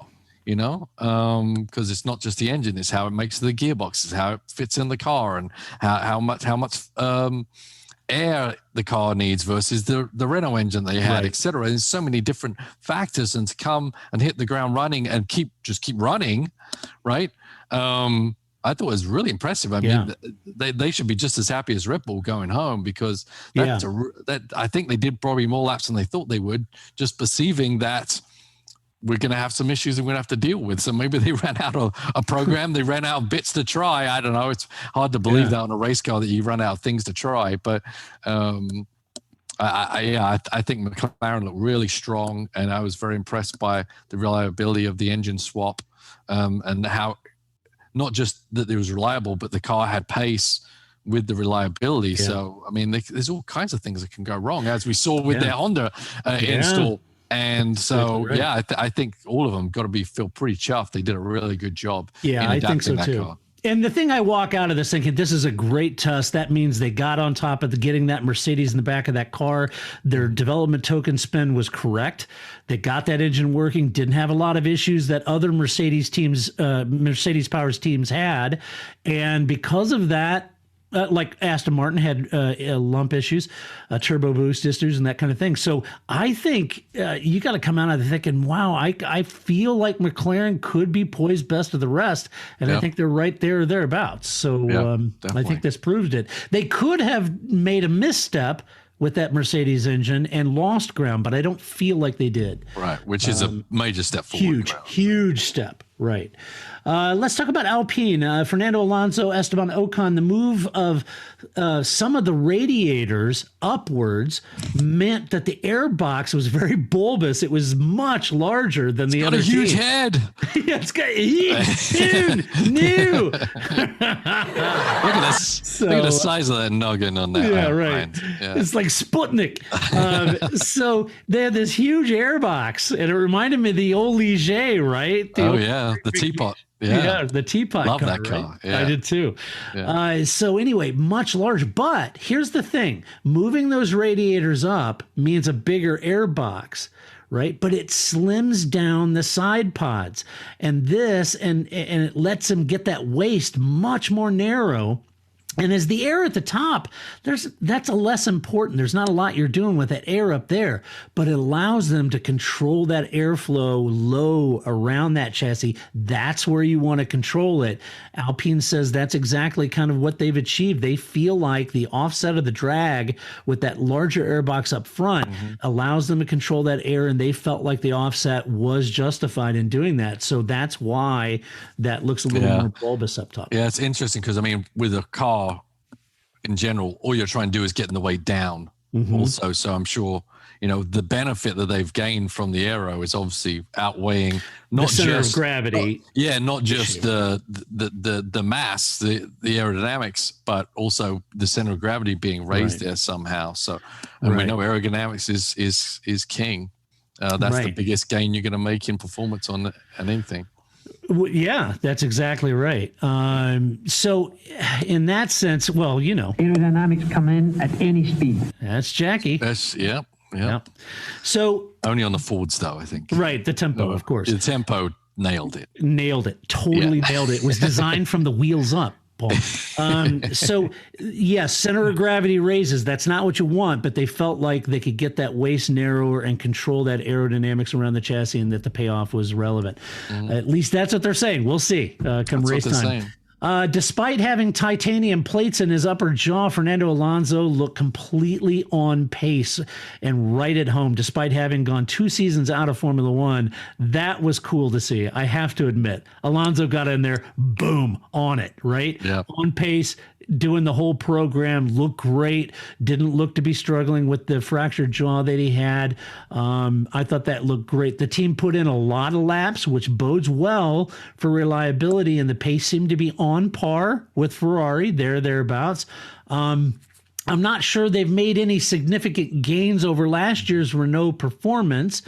because it's not just the engine, it's how it makes the gearboxes, how it fits in the car, and how much air the car needs versus the Renault engine they had, etc. There's so many different factors, and to come and hit the ground running and keep running, right? I thought it was really impressive. I mean, they should be just as happy as Red Bull going home, because that I think they did probably more laps than they thought they would, just perceiving that we're going to have some issues and we're going to have to deal with. So maybe they ran out of a program, they ran out of bits to try. I don't know. It's hard to believe that on a race car that you run out of things to try. But I think McLaren looked really strong, and I was very impressed by the reliability of the engine swap, and how not just that it was reliable, but the car had pace with the reliability. So, I mean, there's all kinds of things that can go wrong, as we saw with their Honda install. And so, I think all of them got to feel pretty chuffed. They did a really good job. Yeah, I think so too. Car. And the thing I walk out of this thinking, this is a great test. That means they got on top of getting that Mercedes in the back of that car. Their development token spend was correct. They got that engine working, didn't have a lot of issues that other Mercedes Powers teams had. And because of that, like Aston Martin had lump issues, turbo boost issues, and that kind of thing. So I think you got to come out of it thinking, wow, I feel like McLaren could be poised best of the rest, and I think they're right there or thereabouts. So I think this proved it. They could have made a misstep with that Mercedes engine and lost ground, but I don't feel like they did. Right, which is a major step forward. Huge step. Right. Let's talk about Alpine. Fernando Alonso, Esteban Ocon. The move of some of the radiators upwards meant that the air box was very bulbous. It was much larger than the other. It's got a huge head. It's got new. Look at this. Look at the size of that noggin on that. Yeah, right. Yeah. It's like Sputnik. So they had this huge air box, and it reminded me of the old Ligier, right? The teapot. Yeah, the teapot. Love car, that car. Right? Yeah. I did too. Yeah. So anyway, much larger. But here's the thing: moving those radiators up means a bigger air box, right? But it slims down the side pods, and it lets them get that waist much more narrow. And as the air at the top, that's a less important. There's not a lot you're doing with that air up there, but it allows them to control that airflow low around that chassis. That's where you want to control it. Alpine says that's exactly kind of what they've achieved. They feel like the offset of the drag with that larger airbox up front allows them to control that air, and they felt like the offset was justified in doing that. So that's why that looks a little more bulbous up top. Yeah, it's interesting because, I mean, with a car, in general, all you're trying to do is get in the way down also. So I'm sure, the benefit that they've gained from the aero is obviously outweighing not the center just of gravity. Not just the mass, the aerodynamics, but also the center of gravity being raised there somehow. So, and we know aerodynamics is king. That's the biggest gain you're going to make in performance on anything. Yeah, that's exactly right. So in that sense, aerodynamics come in at any speed. That's Jackie. That's yeah. So only on the Fords though, I think. Right, the tempo, of course. The tempo nailed it. Totally nailed it. It was designed from the wheels up, Paul. So yes, center of gravity raises. That's not what you want, but they felt like they could get that waist narrower and control that aerodynamics around the chassis, and that the payoff was relevant. At least that's what they're saying. We'll see come race time. Despite having titanium plates in his upper jaw, Fernando Alonso looked completely on pace and right at home, despite having gone 2 seasons out of Formula One. That was cool to see. I have to admit, Alonso got in there, boom, on it, right? Yeah. On pace, doing the whole program, looked great. Didn't look to be struggling with the fractured jaw that he had. I thought that looked great. The team put in a lot of laps, which bodes well for reliability, and the pace seemed to be on par with Ferrari, thereabouts. I'm not sure they've made any significant gains over last year's Renault performance.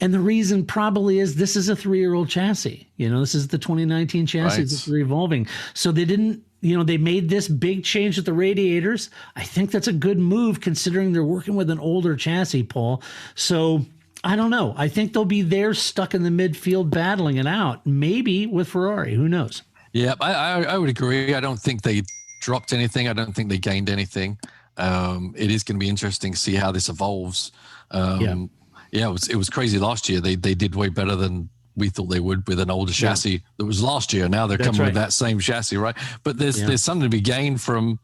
And the reason probably is this is a 3-year-old chassis. This is the 2019 chassis that's revolving. So they didn't, they made this big change with the radiators. I think that's a good move considering they're working with an older chassis, Paul. So I don't know. I think they'll be there stuck in the midfield battling it out, maybe with Ferrari. Who knows? Yeah, I would agree. I don't think they dropped anything. I don't think they gained anything. It is going to be interesting to see how this evolves. Yeah, it was crazy last year. They did way better than we thought they would with an older chassis that was last year. Now they're coming with that same chassis, right? But there's something to be gained from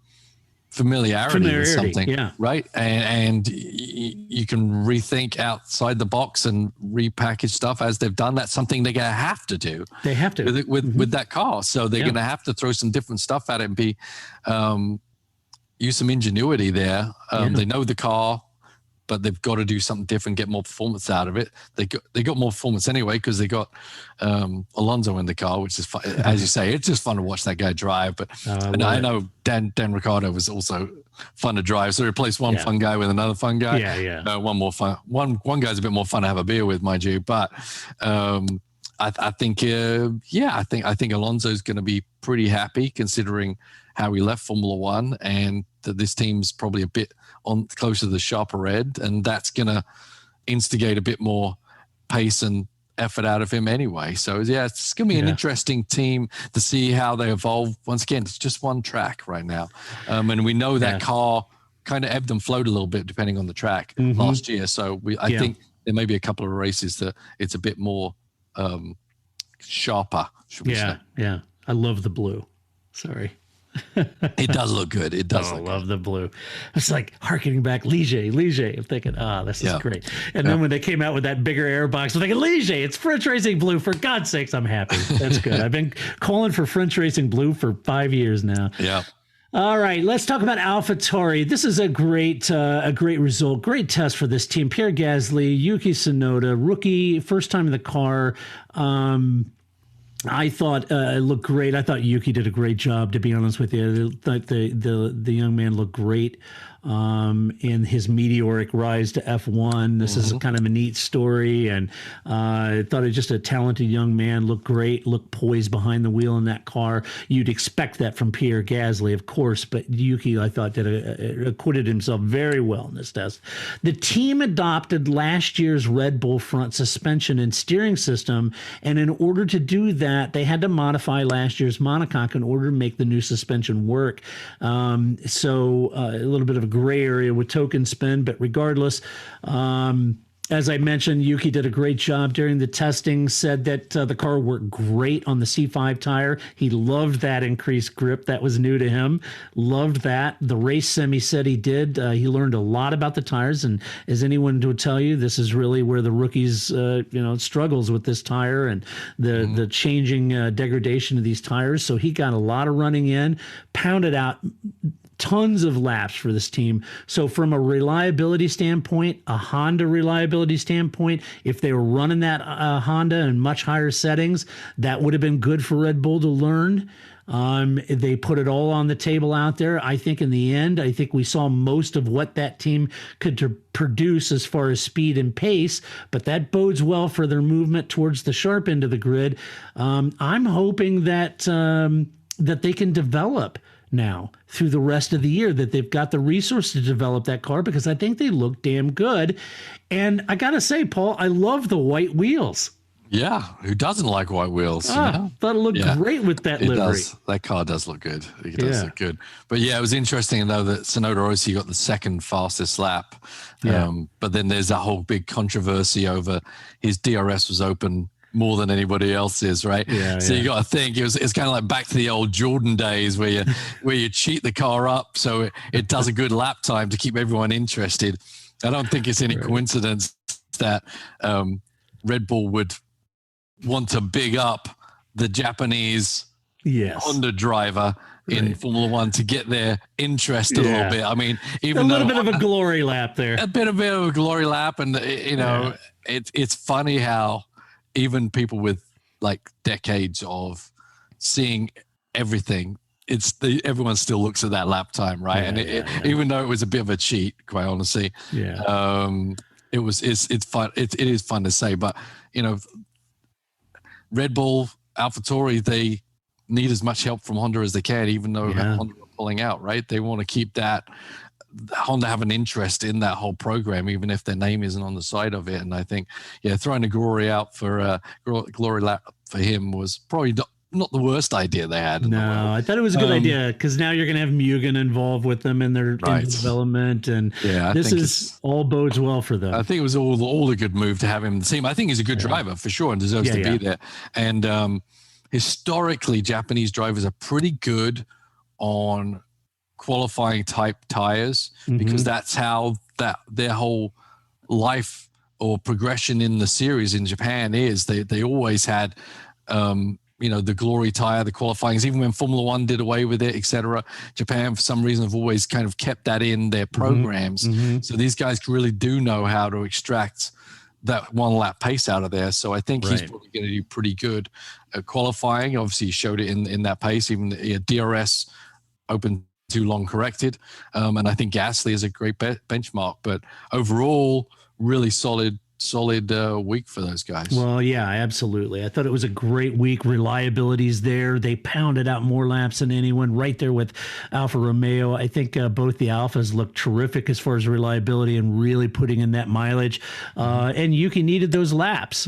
familiarity or something, right? And you can rethink outside the box and repackage stuff as they've done. That's something they're going to have to do. They have to with that car. So they're going to have to throw some different stuff at it and be use some ingenuity there. They know the car, but they've got to do something different, get more performance out of it. They got more performance anyway because they got Alonso in the car, which is fun. As you say, it's just fun to watch that guy drive. But I know Dan Ricciardo was also fun to drive. So replace one fun guy with another fun guy. One more fun. One guy's a bit more fun to have a beer with, mind you. But I think Alonso's going to be pretty happy considering how he left Formula One, and that this team's probably a bit closer to the sharper end, and that's going to instigate a bit more pace and effort out of him anyway. So it's going to be an interesting team to see how they evolve. Once again, it's just one track right now, and we know that car kind of ebbed and flowed a little bit depending on the track last year. So I think there may be a couple of races that it's a bit more sharper, should we say. Yeah. I love the blue. Sorry. It does look good. It does. I love the blue. It's like harkening back Ligier. I'm thinking, this is great. And then when they came out with that bigger air box, I'm thinking, Ligier, it's French Racing Blue. For God's sakes, I'm happy. That's good. I've been calling for French Racing Blue for 5 years now. Yeah. All right, let's talk about AlphaTauri. This is a great result, great test for this team. Pierre Gasly, Yuki Tsunoda, rookie, first time in the car. I thought it looked great. I thought Yuki did a great job, to be honest with you. The young man looked great in his meteoric rise to F1. This is kind of a neat story, and I thought it was just a talented young man. Looked great, looked poised behind the wheel in that car. You'd expect that from Pierre Gasly, of course, but Yuki, I thought, acquitted himself very well in this test. The team adopted last year's Red Bull front suspension and steering system, and in order to do that, they had to modify last year's monocoque in order to make the new suspension work. So a little bit of a gray area with token spin, but regardless, as I mentioned, Yuki did a great job during the testing, said that the car worked great on the C5 tire. He loved that increased grip. That was new to him. Loved that. The race sim, he said he did. He learned a lot about the tires, and as anyone would tell you, this is really where the rookies, struggles with this tire and the changing degradation of these tires. So he got a lot of running in, pounded out tons of laps for this team. So from a reliability standpoint, a Honda reliability standpoint, if they were running that Honda in much higher settings, that would have been good for Red Bull to learn. They put it all on the table out there. I think in the end, I think we saw most of what that team could produce as far as speed and pace, but that bodes well for their movement towards the sharp end of the grid. I'm hoping that they can develop now through the rest of the year, that they've got the resource to develop that car, because I think they look damn good. And I got to say, Paul, I love the white wheels. Yeah. Who doesn't like white wheels? Thought it looked great with that livery. Does. That car does look good. It does look good. But it was interesting though that Tsunoda Rossi got the second fastest lap. But then there's that whole big controversy over his DRS was open more than anybody else is, right? So you got to think it's kind of like back to the old Jordan days where you cheat the car up so it does a good lap time to keep everyone interested. I don't think it's any coincidence that Red Bull would want to big up the Japanese Honda driver in Formula One to get their interest a little bit. I mean, even a little bit of a glory lap there. A bit of a glory lap, and it's funny how even people with like decades of seeing everything, everyone still looks at that lap time, right? Even though it was a bit of a cheat, quite honestly, it's fun. It is fun to say, but Red Bull, AlphaTauri, they need as much help from Honda as they can, even though Honda are pulling out, right? They want to keep that Honda have an interest in that whole program, even if their name isn't on the side of it. And I think, throwing the glory out for glory lap for him was probably not the worst idea they had. No, I thought it was a good idea, because now you're going to have Mugen involved with them in their in development, and this is all bodes well for them. I think it was all a good move to have him in the team. I think he's a good driver for sure and deserves to be there. And historically, Japanese drivers are pretty good on qualifying type tires, because that's how their whole life or progression in the series in Japan is. They always had the glory tire, the qualifyings, even when Formula One did away with it, etc. Japan, for some reason, have always kind of kept that in their programs. So these guys really do know how to extract that one lap pace out of there. So I think he's probably going to do pretty good at qualifying. Obviously, he showed it in that pace. Even DRS open too long corrected. And I think Gasly is a great benchmark. But overall, really solid week for those guys. Well, yeah, absolutely. I thought it was a great week. Reliability's there. They pounded out more laps than anyone, right there with Alfa Romeo. I think both the Alphas looked terrific as far as reliability and really putting in that mileage. And Yuki needed those laps.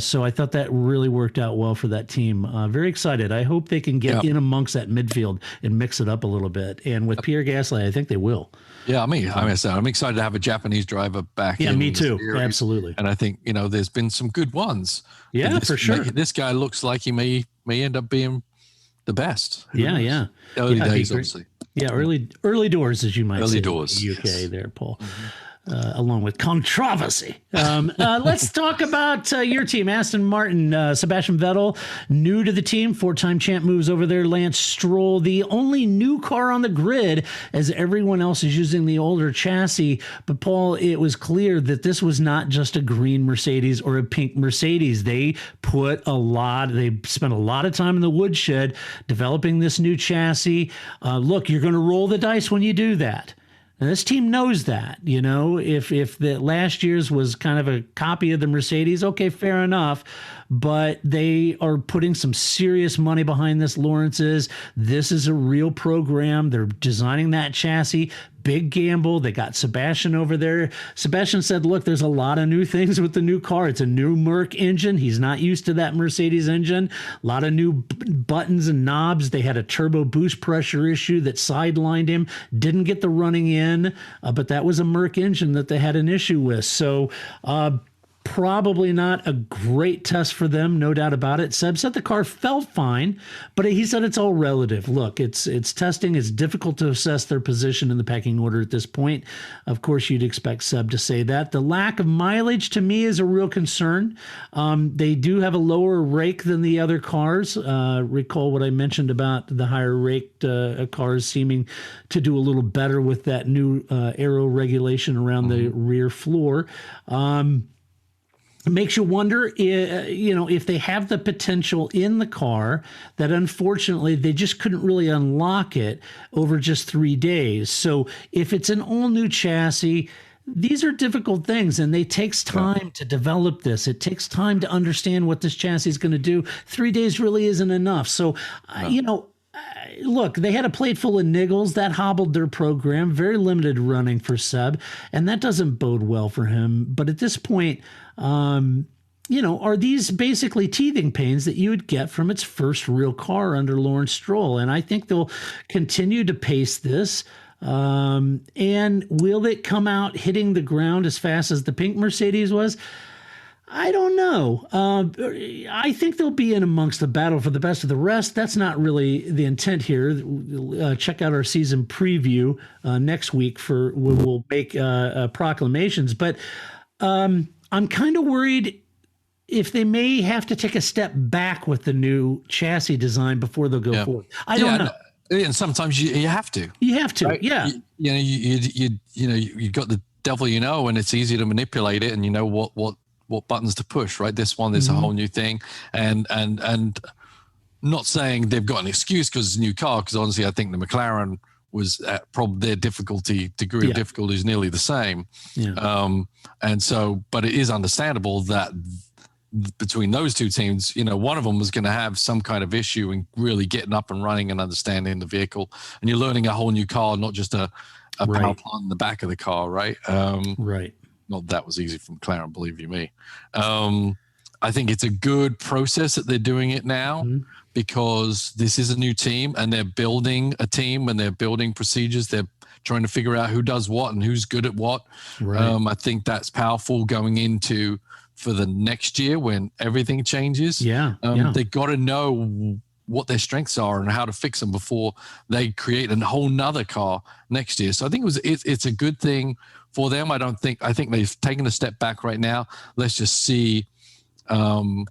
So I thought that really worked out well for that team. Very excited. I hope they can get in amongst that midfield and mix it up a little bit. And with Pierre Gasly, I think they will. Yeah, I'm excited to have a Japanese driver back. Yeah, me too. Absolutely. And I think, there's been some good ones. Yeah, for sure. This guy looks like he may end up being the best. Yeah. Early days, obviously. Yeah, early doors, as you might say. Early doors. In the UK there, Paul. Along with controversy. Let's talk about your team, Aston Martin. Sebastian Vettel, new to the team, 4-time champ, moves over there. Lance Stroll, the only new car on the grid, as everyone else is using the older chassis. But Paul, it was clear that this was not just a green Mercedes or a pink Mercedes. They spent a lot of time in the woodshed developing this new chassis. Look, you're going to roll the dice when you do that. And this team knows that, if the last year's was kind of a copy of the Mercedes, okay, fair enough. But they are putting some serious money behind this, Lawrence's. This is a real program. They're designing that chassis. Big gamble. They got Sebastian over there. Sebastian said, look, there's a lot of new things with the new car. It's a new Merc engine. He's not used to that Mercedes engine. A lot of new buttons and knobs. They had a turbo boost pressure issue that sidelined him. Didn't get the running in, but that was a Merc engine that they had an issue with. So, probably not a great test for them, no doubt about it. Seb said the car felt fine, but he said it's all relative. Look, it's testing. It's difficult to assess their position in the pecking order at this point. Of course, you'd expect Seb to say that. The lack of mileage to me is a real concern. They do have a lower rake than the other cars. Recall what I mentioned about the higher raked cars seeming to do a little better with that new aero regulation around the rear floor. It makes you wonder, if they have the potential in the car that unfortunately they just couldn't really unlock it over just 3 days. So if it's an all new chassis, these are difficult things, and it takes time to develop this. It takes time to understand what this chassis is going to do. 3 days really isn't enough. So, look, they had a plate full of niggles. That hobbled their program. Very limited running for Seb, and that doesn't bode well for him. But at this point, are these basically teething pains that you would get from its first real car under Lawrence Stroll? And I think they'll continue to pace this. And will it come out hitting the ground as fast as the pink Mercedes was? I don't know. I think they'll be in amongst the battle for the best of the rest. That's not really the intent here. Check out our season preview next week we'll make proclamations. But I'm kind of worried if they may have to take a step back with the new chassis design before they'll go forward. I don't know. And sometimes you have to. You have to, right? yeah. You got the devil, and it's easy to manipulate it, and you know what buttons to push, right? This one is a whole new thing, and not saying they've got an excuse because it's a new car, because honestly, I think the McLaren was at probably their degree of difficulty is nearly the same. Yeah. And so, but it is understandable that between those two teams, one of them was going to have some kind of issue in really getting up and running and understanding the vehicle. And you're learning a whole new car, not just a a power Right. plant in the back of the car, right? Right. Not that was easy from McLaren, believe you me. I think it's a good process that they're doing it now because this is a new team and they're building a team and they're building procedures. They're trying to figure out who does what and who's good at what. Right. I think that's powerful going into for the next year when everything changes. They got to know what their strengths are and how to fix them before they create a whole nother car next year. So I think it's a good thing for them. I think they've taken a step back right now. Let's just see how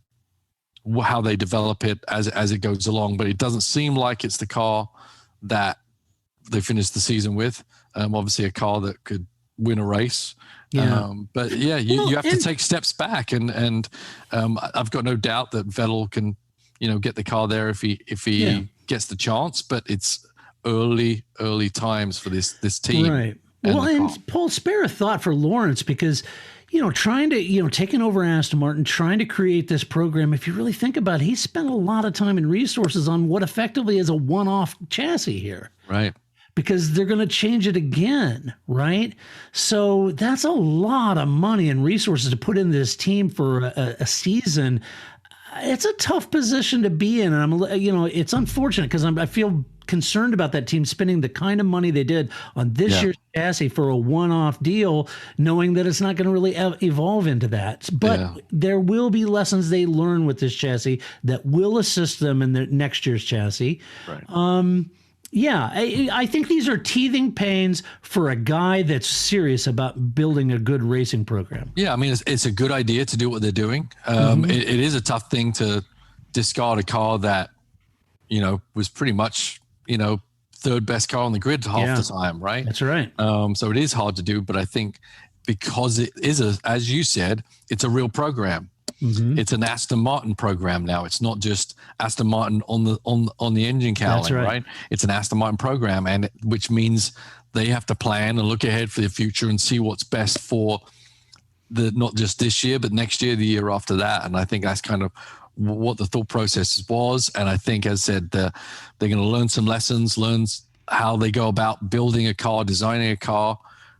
they develop it as it goes along. But it doesn't seem like it's the car that they finished the season with. Obviously a car that could win a race. But yeah, you have to take steps back and I've got no doubt that Vettel can, get the car there if he gets the chance, but it's early times for this team. Right. And Paul, spare a thought for Lawrence because, trying to, taking over Aston Martin, trying to create this program, if you really think about it, he spent a lot of time and resources on what effectively is a one-off chassis here. Right. Because they're going to change it again, right? So that's a lot of money and resources to put in this team for a season. It's a tough position to be in. And it's unfortunate because I feel concerned about that team spending the kind of money they did on this year's chassis for a one-off deal, knowing that it's not going to really evolve into that. But there will be lessons they learn with this chassis that will assist them in the next year's chassis. Right. I think these are teething pains for a guy that's serious about building a good racing program. Yeah, I mean, it's a good idea to do what they're doing. It is a tough thing to discard a car that, was pretty much, third best car on the grid half the time, right? That's right. So it is hard to do, but I think because it is, as you said, it's a real program. It's an Aston Martin program now. It's not just Aston Martin on the engine cowling, right? It's an Aston Martin program, and which means they have to plan and look ahead for the future and see what's best for not just this year, but next year, the year after that. And I think that's kind of what the thought process was. And I think, as I said, they're going to learn some lessons, learn how they go about building a car, designing a car,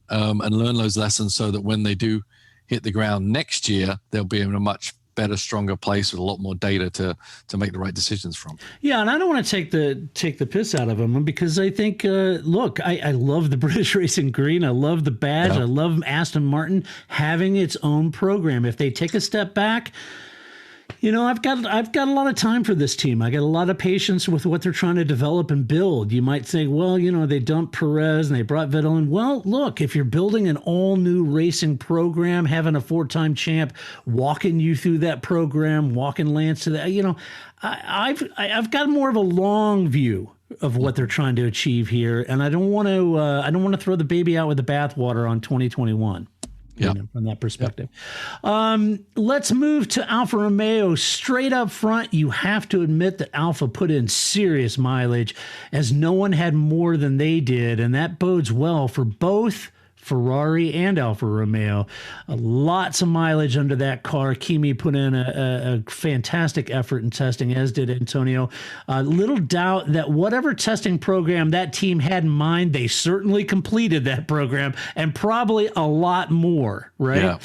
and learn those lessons so that when they do hit the ground next year, they'll be in a much better, stronger place with a lot more data to make the right decisions from. Yeah, and I don't want to take the piss out of them because I think, look, I love the British Racing Green. I love the badge. I love Aston Martin having its own program. If they take a step back, I've got a lot of time for this team. I got a lot of patience with what they're trying to develop and build. You might think, well, they dumped Perez and they brought Vettel in. Well, look, if you're building an all-new racing program, having a 4-time champ walking you through that program, walking Lance to that, I've got more of a long view of what they're trying to achieve here, and I don't want to throw the baby out with the bathwater on 2021. From that perspective. Let's move to Alfa Romeo. Straight up front, you have to admit that Alfa put in serious mileage as no one had more than they did, and that bodes well for both Ferrari and Alfa Romeo. Lots of mileage under that car. Kimi put in a fantastic effort in testing, as did Antonio. Little doubt that whatever testing program that team had in mind, they certainly completed that program and probably a lot more, right? Yeah.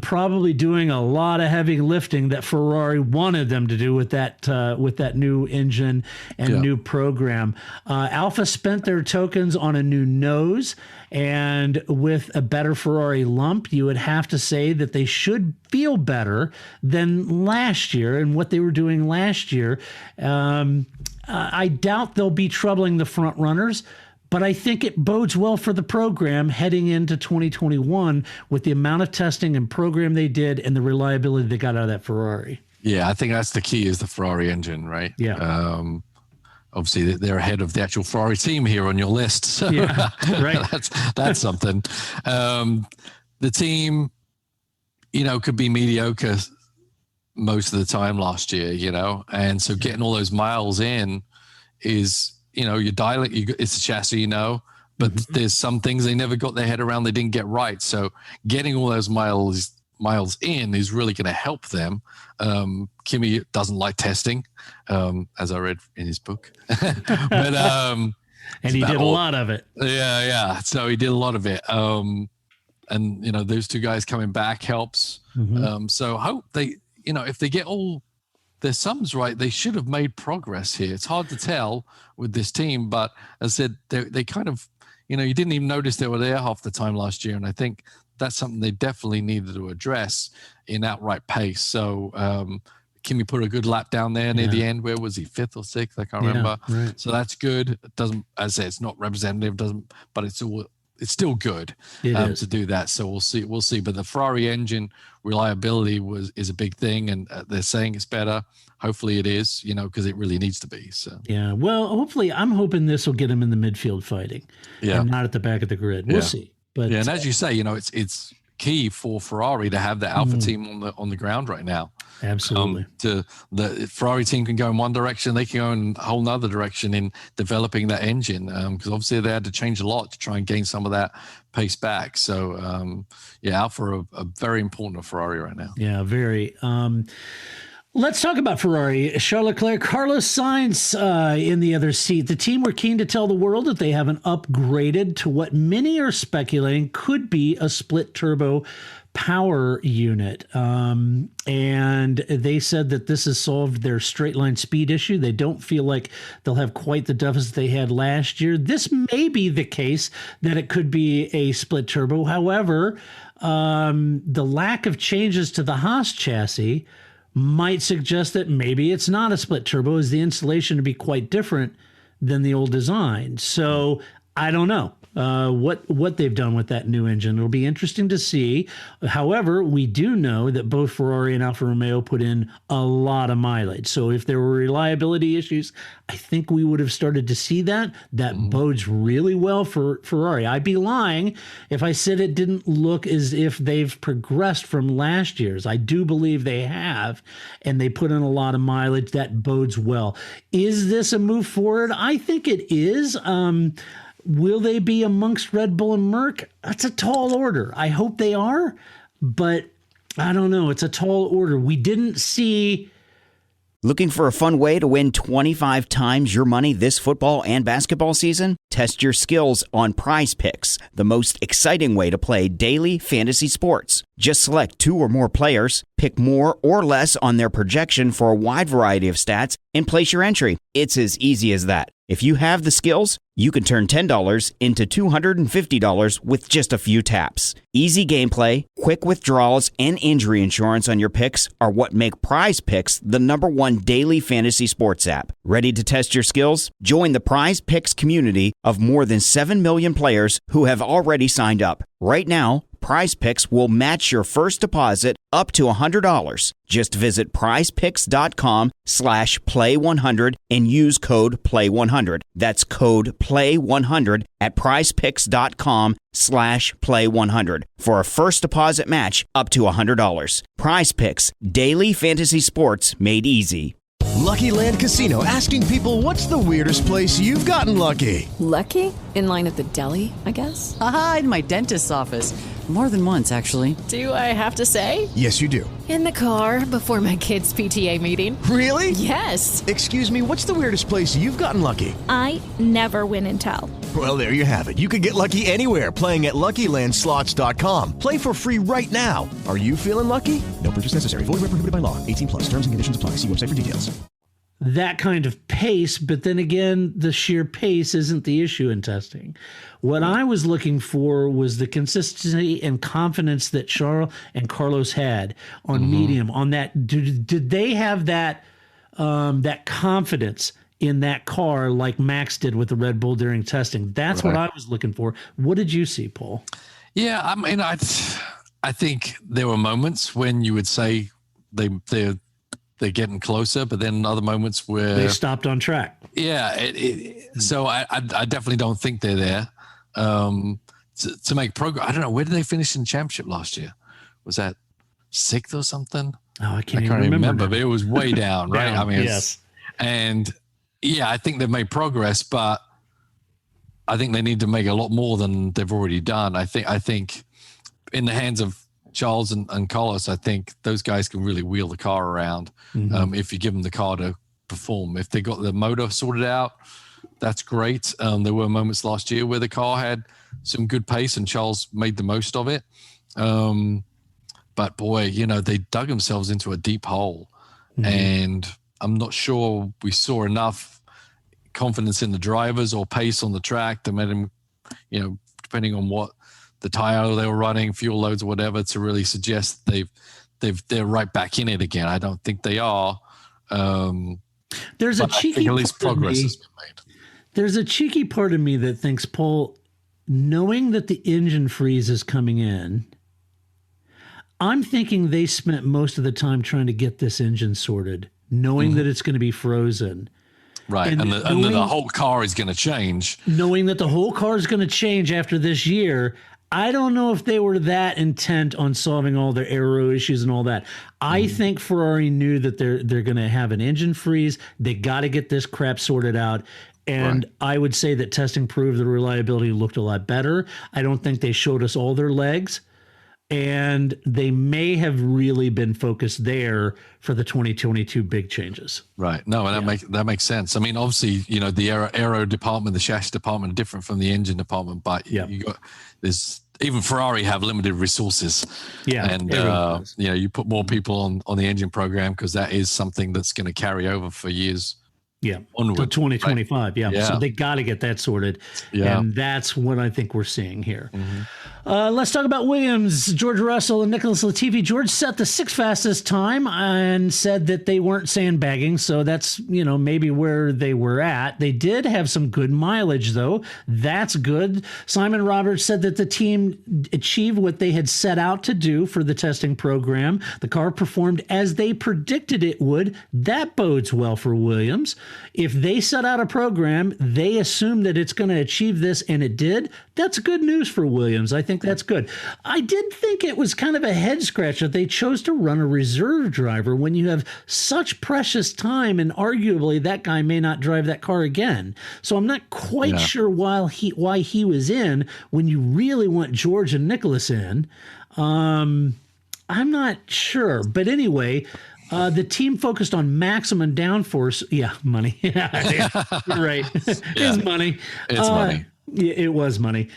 Probably doing a lot of heavy lifting that Ferrari wanted them to do with that new engine and new program. Alfa spent their tokens on a new nose, and with a better Ferrari lump, you would have to say that they should feel better than last year and what they were doing last year. I doubt they'll be troubling the front runners, but I think it bodes well for the program heading into 2021 with the amount of testing and program they did and the reliability they got out of that Ferrari. Yeah, I think that's the key is the Ferrari engine, right? Yeah. Obviously, they're ahead of the actual Ferrari team here on your list. So yeah, right. that's something. The team, could be mediocre most of the time last year, and so getting all those miles in is, you're dialing, it's a chassis, but there's some things they never got their head around, they didn't get right. So getting all those miles in is really going to help them. Kimi doesn't like testing, as I read in his book. But And he did a lot of it. Yeah. So he did a lot of it. And those two guys coming back helps. So hope they, if they get all their sums right, they should have made progress here. It's hard to tell with this team, but as I said, they kind of, you didn't even notice they were there half the time last year. And I think that's something they definitely needed to address in outright pace. So Kimi put a good lap down there near the end. Where was he? 5th or 6th? I can't remember. Right. So that's good. It doesn't, as I say, it's not representative, but it's still good to do that. So we'll see. But the Ferrari engine reliability is a big thing, and they're saying it's better. Hopefully it is, because it really needs to be. So yeah. Well, hopefully, I'm hoping this will get them in the midfield fighting, and not at the back of the grid. We'll see. But and as you say, it's key for Ferrari to have the Alpha team on the ground right now. Absolutely. The Ferrari team can go in one direction, they can go in a whole nother direction in developing that engine, because obviously they had to change a lot to try and gain some of that pace back. So Alpha are very important to Ferrari right now. Yeah, very. Let's talk about Ferrari. Charles Leclerc, Carlos Sainz in the other seat. The team were keen to tell the world that they haven't upgraded to what many are speculating could be a split turbo power unit. And they said that this has solved their straight line speed issue. They don't feel like they'll have quite the deficit they had last year. This may be the case that it could be a split turbo. However, the lack of changes to the Haas chassis might suggest that maybe it's not a split turbo, as the installation to be quite different than the old design. So I don't know what they've done with that new engine. It'll be interesting to see. However, we do know that both Ferrari and Alfa Romeo put in a lot of mileage. So if there were reliability issues, I think we would have started to see that. That bodes really well for Ferrari. I'd be lying if I said it didn't look as if they've progressed from last year's. I do believe they have, and they put in a lot of mileage. That bodes well. Is this a move forward? I think it is. Will they be amongst Red Bull and Merc? That's a tall order. I hope they are, but I don't know. It's a tall order. We didn't see. Looking for a fun way to win 25 times your money this football and basketball season? Test your skills on Prize Picks, the most exciting way to play daily fantasy sports. Just select 2 or more players, pick more or less on their projection for a wide variety of stats, and place your entry. It's as easy as that. If you have the skills, you can turn $10 into $250 with just a few taps. Easy gameplay, quick withdrawals, and injury insurance on your picks are what make Prize Picks the #1 daily fantasy sports app. Ready to test your skills? Join the Prize Picks community of more than 7 million players who have already signed up. Right now, Prize Picks will match your first deposit up to $100. Just visit prizepicks.com/play100 and use code play100. That's code play100 at prizepicks.com/play100 for a first deposit match up to $100. Prize Picks, daily fantasy sports made easy. Lucky Land Casino, asking people, what's the weirdest place you've gotten lucky? Lucky? In line at the deli, I guess? Aha, in my dentist's office. More than once, actually. Do I have to say? Yes, you do. In the car before my kids' PTA meeting. Really? Yes. Excuse me, what's the weirdest place you've gotten lucky? I never win and tell. Well, there you have it. You can get lucky anywhere, playing at LuckyLandSlots.com. Play for free right now. Are you feeling lucky? No purchase necessary. Void where prohibited by law. 18+. Terms and conditions apply. See website for details. That kind of pace, but then again, the sheer pace isn't the issue in testing. What I was looking for was the consistency and confidence that Charles and Carlos had on medium. On that, did they have that that confidence in that car like Max did with the Red Bull during testing? That's what I was looking for. What did you see, Paul? Yeah, I mean, I think there were moments when you would say they're getting closer, but then other moments where they stopped on track. Yeah. So I definitely don't think they're there to make progress. I don't know. Where did they finish in the championship last year? Was that 6th or something? Oh, I can't even remember, now. but it was way down, right? Down, I mean, yes. And yeah, I think they've made progress, but I think they need to make a lot more than they've already done. I think in the hands of Charles and Carlos, I think those guys can really wheel the car around if you give them the car to perform. If they got the motor sorted out, That's great. There were moments last year where the car had some good pace and Charles made the most of it. But boy, they dug themselves into a deep hole. And I'm not sure we saw enough confidence in the drivers or pace on the track that made them, depending on what the tire they were running, fuel loads or whatever, to really suggest they're right back in it again. I don't think they are. There's a cheeky at least progress has been made. There's a cheeky part of me that thinks, Paul, knowing that the engine freeze is coming in, I'm thinking they spent most of the time trying to get this engine sorted, knowing that it's going to be frozen. Right, and the whole car is going to change. Knowing that the whole car is going to change after this year, I don't know if they were that intent on solving all their aero issues and all that. I think Ferrari knew that they're going to have an engine freeze. They got to get this crap sorted out. And I would say that testing proved the reliability looked a lot better. I don't think they showed us all their legs. And they may have really been focused there for the 2022 big changes. Right. No, and that makes sense. I mean, obviously, the aero department, the chassis department are different from the engine department, but even Ferrari have limited resources. Yeah. And, you put more people on the engine program because that is something that's going to carry over for years. Yeah, until 2025. Right? Yeah, so they got to get that sorted. Yeah, and that's what I think we're seeing here. Let's talk about Williams. George Russell and Nicholas Latifi. George set the sixth fastest time and said that they weren't sandbagging. So that's maybe where they were at. They did have some good mileage though. That's good. Simon Roberts said that the team achieved what they had set out to do for the testing program. The car performed as they predicted it would. That bodes well for Williams. If they set out a program, they assume that it's going to achieve this, and it did. That's good news for Williams. I think that's good. I did think it was kind of a head scratch that they chose to run a reserve driver when you have such precious time, and arguably that guy may not drive that car again. So I'm not quite sure why he was in when you really want George and Nicholas in. I'm not sure. But anyway, the team focused on maximum downforce. Yeah, money. Yeah, you're right. It's money. It's money. Yeah, it was money.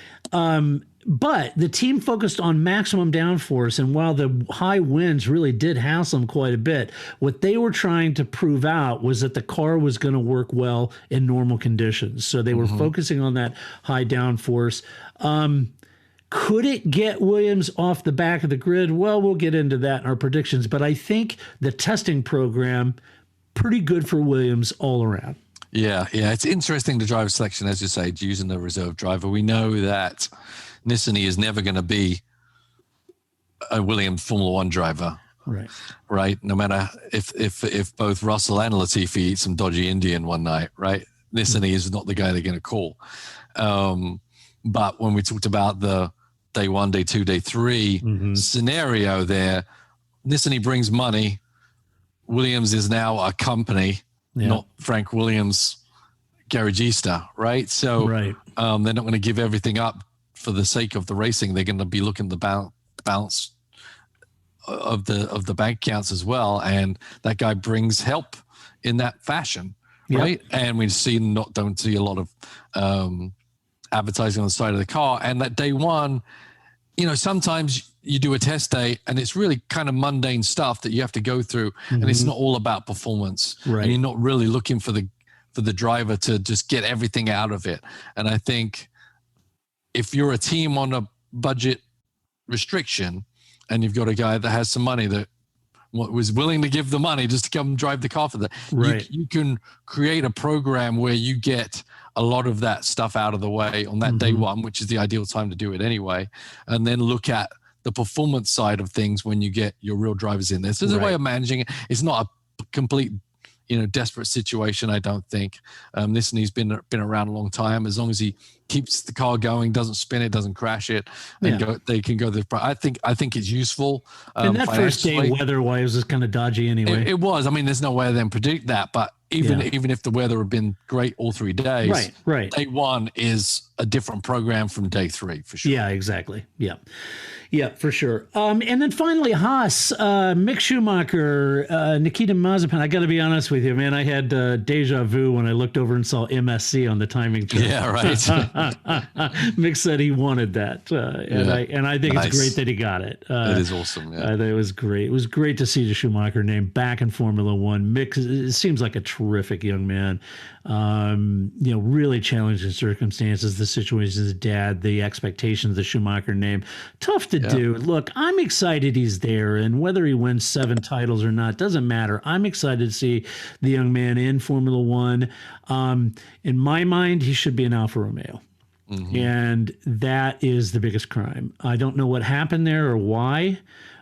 But the team focused on maximum downforce, and while the high winds really did hassle them quite a bit, what they were trying to prove out was that the car was going to work well in normal conditions. So they were focusing on that high downforce. Could it get Williams off the back of the grid? Well, we'll get into that in our predictions, but I think the testing program, pretty good for Williams all around. Yeah. It's interesting, the driver selection, as you say, using the reserve driver. We know that Nissany is never going to be a Williams Formula One driver. Right. No matter if both Russell and Latifi eat some dodgy Indian one night, right? Nissany is not the guy they're going to call. But when we talked about the day one, day two, day three scenario there, Nissany brings money. Williams is now a company, not Frank Williams garagista, right? So they're not going to give everything up for the sake of the racing. They're going to be looking at the balance of the bank accounts as well, and that guy brings help in that fashion, right? And we don't see a lot of advertising on the side of the car. And that day one, sometimes you do a test day and it's really kind of mundane stuff that you have to go through, and it's not all about performance, and you're not really looking for the driver to just get everything out of it. And I think if you're a team on a budget restriction and you've got a guy that has some money that was willing to give the money just to come drive the car for that, you can create a program where you get a lot of that stuff out of the way on that day one, which is the ideal time to do it anyway, and then look at the performance side of things when you get your real drivers in there. So there's a way of managing it. It's not a complete, desperate situation, I don't think. Nissany's been around a long time. As long as he keeps the car going, doesn't spin it, doesn't crash it, and they can go. I think it's useful. And that first day, weather-wise, was kind of dodgy anyway. It was. I mean, there's no way of them predict that, but even if the weather had been great all 3 days. Right. Day one is a different program from day 3 for sure. Yeah, exactly. Yeah, for sure. And then finally, Haas, Mick Schumacher, Nikita Mazepin. I got to be honest with you, man. I had deja vu when I looked over and saw MSC on the timing chart. Yeah, right. Mick said he wanted that, and I think it's great that he got it. It is awesome. Yeah, I think it was great. It was great to see the Schumacher name back in Formula One. Mick it seems like a terrific young man. Really challenging circumstances, the situation as dad, the expectations of the Schumacher name. Tough to do. Look, I'm excited he's there, and whether he wins 7 titles or not doesn't matter. I'm excited to see the young man in Formula One. In my mind, he should be an Alfa Romeo. Mm-hmm. And that is the biggest crime. I don't know what happened there or why,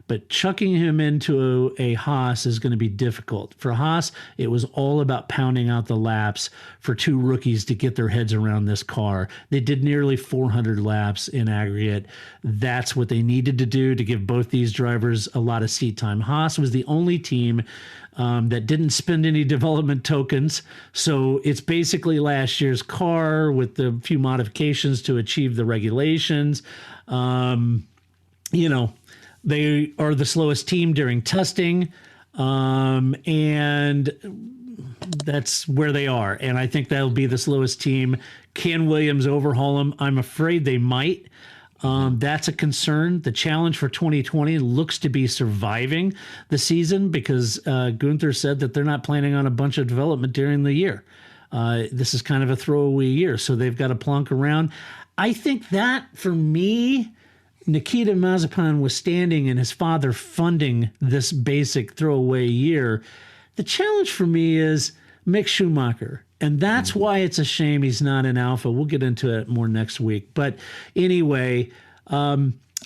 but chucking him into a Haas is going to be difficult. For Haas, it was all about pounding out the laps for 2 rookies to get their heads around this car. They did nearly 400 laps in aggregate. That's what they needed to do to give both these drivers a lot of seat time. Haas was the only team that didn't spend any development tokens. So it's basically last year's car with a few modifications to achieve the regulations. They are the slowest team during testing, and that's where they are. And I think that'll be the slowest team. Can Williams overhaul them? I'm afraid they might. That's a concern. The challenge for 2020 looks to be surviving the season because Gunther said that they're not planning on a bunch of development during the year. This is kind of a throwaway year, so they've got to plunk around. I think that, for me, Nikita Mazepin was standing and his father funding this basic throwaway year. The challenge for me is Mick Schumacher. And that's why it's a shame he's not in Alpha. We'll get into it more next week. But anyway,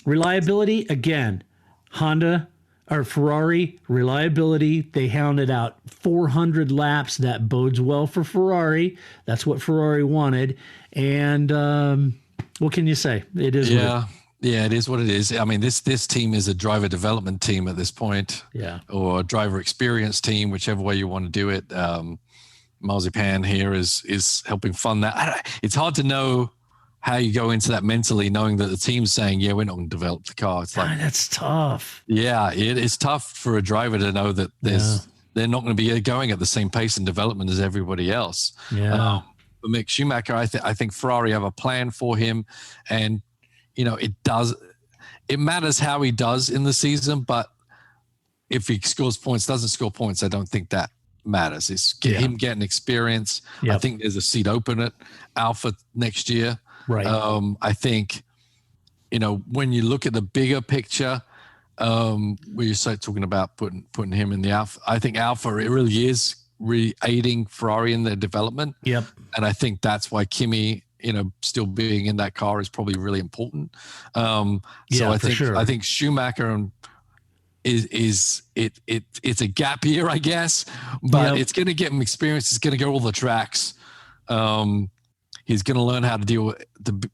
reliability, again, Honda or Ferrari, reliability, they hounded out 400 laps. That bodes well for Ferrari. That's what Ferrari wanted. And what can you say? It is Yeah, it is what it is. I mean, this team is a driver development team at this point, or a driver experience team, whichever way you want to do it. Marzipan here is helping fund that. It's hard to know how you go into that mentally, knowing that the team's saying, "Yeah, we're not going to develop the car." It's like that's tough. Yeah, it is tough for a driver to know that they're not going to be going at the same pace in development as everybody else. Yeah. But Mick Schumacher, I think Ferrari have a plan for him, and it matters how he does in the season, but if he scores points, doesn't score points, I don't think that matters. It's him getting experience. Yep. I think there's a seat open at Alpha next year. Right. I think, when you look at the bigger picture, where you start talking about putting him in the Alpha, I think Alpha, it really is really aiding Ferrari in their development. Yep. And I think that's why Kimi, still being in that car is probably really important. So I think Schumacher it's a gap year, I guess, but it's going to get him experience. He's going to go all the tracks. He's going to learn how to deal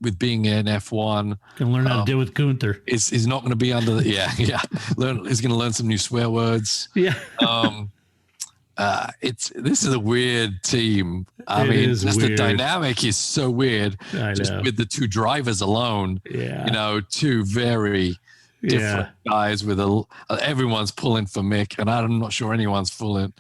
with being in F1. Going to learn how to deal with Gunther. He's not going to be under the he's going to learn some new swear words. Yeah. This is a weird team. I mean, the dynamic is so weird. Just with the 2 drivers alone. Yeah. 2 very different guys with everyone's pulling for Mick, and I'm not sure anyone's pulling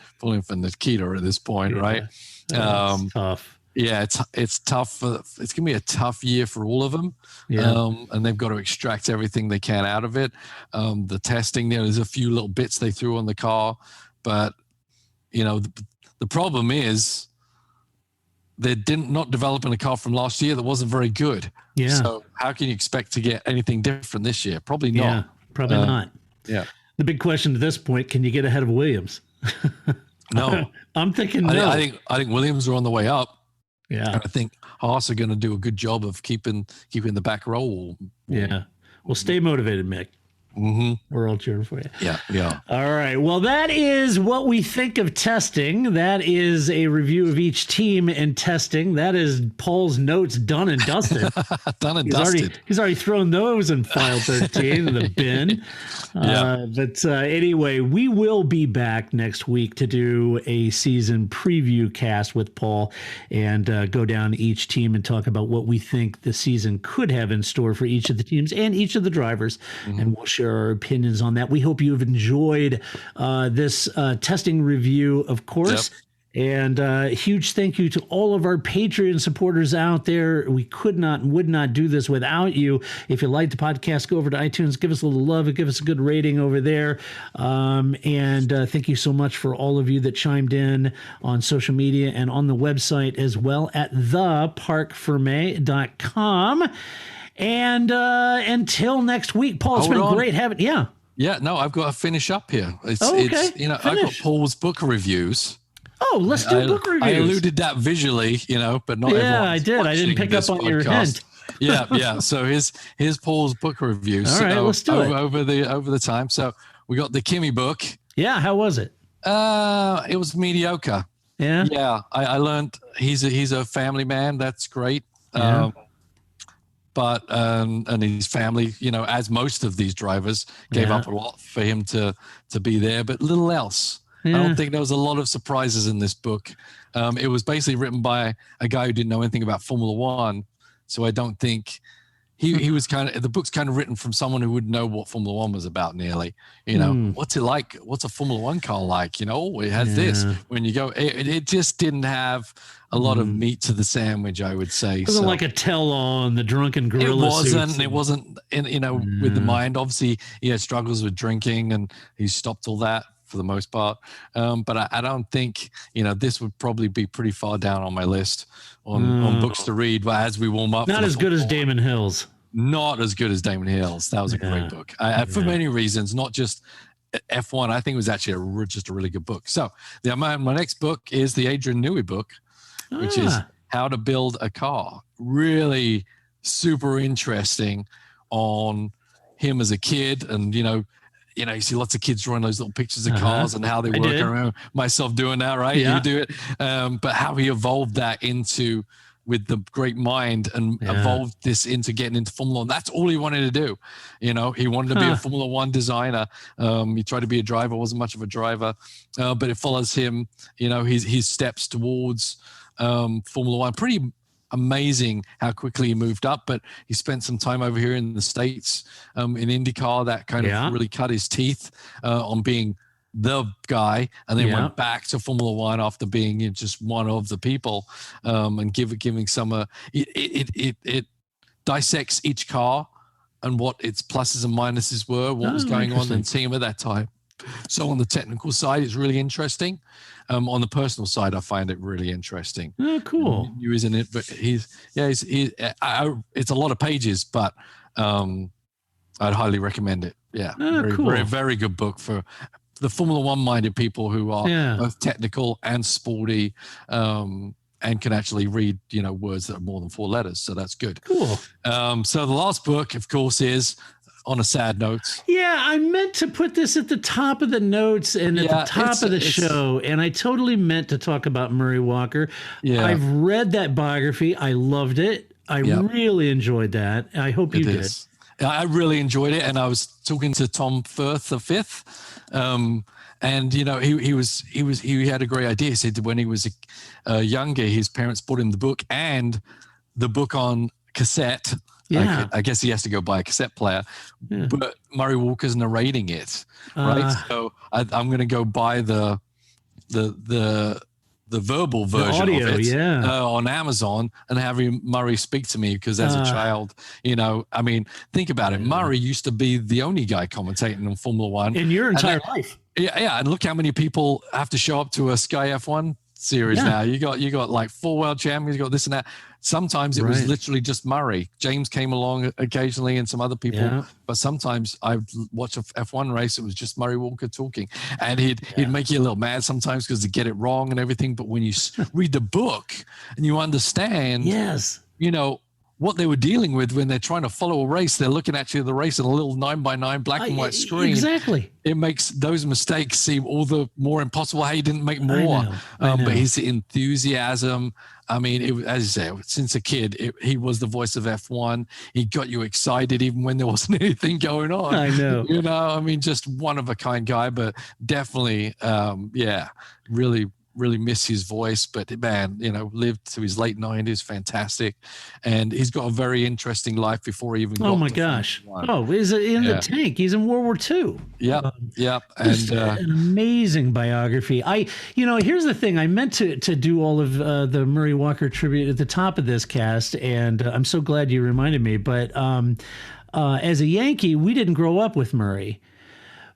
for Nikita at this point, right? That's tough. Yeah, it's tough. It's gonna be a tough year for all of them. Yeah. And they've got to extract everything they can out of it. The testing, there's a few little bits they threw on the car, but the problem is they're not developing a car from last year that wasn't very good. Yeah. So how can you expect to get anything different this year? Probably not. Yeah, probably not. Yeah. The big question at this point, can you get ahead of Williams? No. I'm thinking no. I think Williams are on the way up. Yeah. And I think Haas are going to do a good job of keeping the back roll. Yeah. Well, stay motivated, Mick. We're all cheering for you. Yeah. All right. Well, that is what we think of testing. That is a review of each team and testing. That is Paul's notes done and dusted. He's already thrown those in file 13 in the bin. But anyway, we will be back next week to do a season preview cast with Paul and go down each team and talk about what we think the season could have in store for each of the teams and each of the drivers. And we'll share our opinions on that. We hope you have enjoyed this testing review, of course. And a huge thank you to all of our Patreon supporters out there. We would not do this without you. If you like the podcast, go over to iTunes, give us a little love, and give us a good rating over there. And thank you so much for all of you that chimed in on social media and on the website as well at theparcfermé.com. And until next week, Paul, it's been great having. Yeah, no, I've got to finish up here. It's Finish. I've got Paul's book reviews. Oh, let's do book reviews. I alluded that visually, but not everyone. I did. I didn't pick up on your hint. Yeah. So here's Paul's book reviews. All right, let's do it over the time. So we got the Kimmy book. Yeah, how was it? It was mediocre. Yeah. I learned he's a family man. That's great. But and his family, as most of these drivers, gave up a lot for him to be there, but little else. I don't think there was a lot of surprises in this book. It was basically written by a guy who didn't know anything about Formula One, so I don't think he was the book's kind of written from someone who would know what Formula One was about nearly. What's it like? What's a Formula One car like? It has this. When you go, it just didn't have a lot of meat to the sandwich, I would say. It wasn't like a tell-all on the drunken gorilla. It wasn't, with the mind. Obviously, he had struggles with drinking, and he stopped all that for the most part. But I don't think, this would probably be pretty far down on my list on books to read as we warm up. Not as good as Damon Hill's. Not as good as Damon Hill's. That was a great book. For many reasons, not just F1. I think it was actually just a really good book. So my next book is the Adrian Newey book, which is How to Build a Car. Really super interesting on him as a kid. And, you see lots of kids drawing those little pictures of cars and how they work. I remember myself doing that, right? Yeah. You do it. But how he evolved that with the great mind and evolved this into getting into Formula One. That's all he wanted to do. He wanted to be a Formula One designer. He tried to be a driver, wasn't much of a driver, but it follows him, his steps towards Formula One. Pretty amazing how quickly he moved up, but he spent some time over here in the States in IndyCar that kind of really cut his teeth on being the guy, and then went back to Formula One after being just one of the people, and giving some it dissects each car and what its pluses and minuses were, what was going on in the team at that time. So on the technical side, it's really interesting. On the personal side, I find it really interesting. Oh, cool. You isn't it? But it's a lot of pages, but I'd highly recommend it. Yeah, very, very good book for the Formula One minded people who are both technical and sporty, and can actually read, words that are more than 4 letters. So that's good. Cool. So the last book, of course, is On a Sad Note. Yeah, I meant to put this at the top of the notes and at the top of the show, and I totally meant to talk about Murray Walker. Yeah. I've read that biography. I loved it. I really enjoyed that. I hope you did. I really enjoyed it, and I was talking to Tom Firth V, and he had a great idea. He said when he was younger, his parents bought him the book and the book on cassette. Yeah, I guess he has to go buy a cassette player, but Murray Walker's narrating it, right? So I'm going to go buy the verbal version audio, of it on Amazon and have Murray speak to me, because as a child, think about it. Murray used to be the only guy commentating on Formula One in your entire life. Yeah, and look how many people have to show up to a Sky F1 series now. You got like 4 world champions, you got this and that. Sometimes it was literally just Murray. James came along occasionally and some other people, but sometimes I watch a F1 race, it was just Murray Walker talking, and he'd make you a little mad sometimes because he'd get it wrong and everything. But when you read the book and you understand, what they were dealing with when they're trying to follow a race. They're looking at the race on a little 9x9 black and white screen. Exactly. It makes those mistakes seem all the more impossible. How he didn't make more. I know. But his enthusiasm, I mean, as you say, since a kid, he was the voice of F1. He got you excited even when there wasn't anything going on. I know. You know, I mean, just one of a kind guy, but definitely, really miss his voice, but man, you know, lived to his late 90s, fantastic. And he's got a very interesting life before he even got Oh my gosh. Oh, he's in the tank. He's in World War II. Yep. And an amazing biography. Here's the thing. I meant to do all of the Murray Walker tribute at the top of this cast, and I'm so glad you reminded me. But as a Yankee, we didn't grow up with Murray.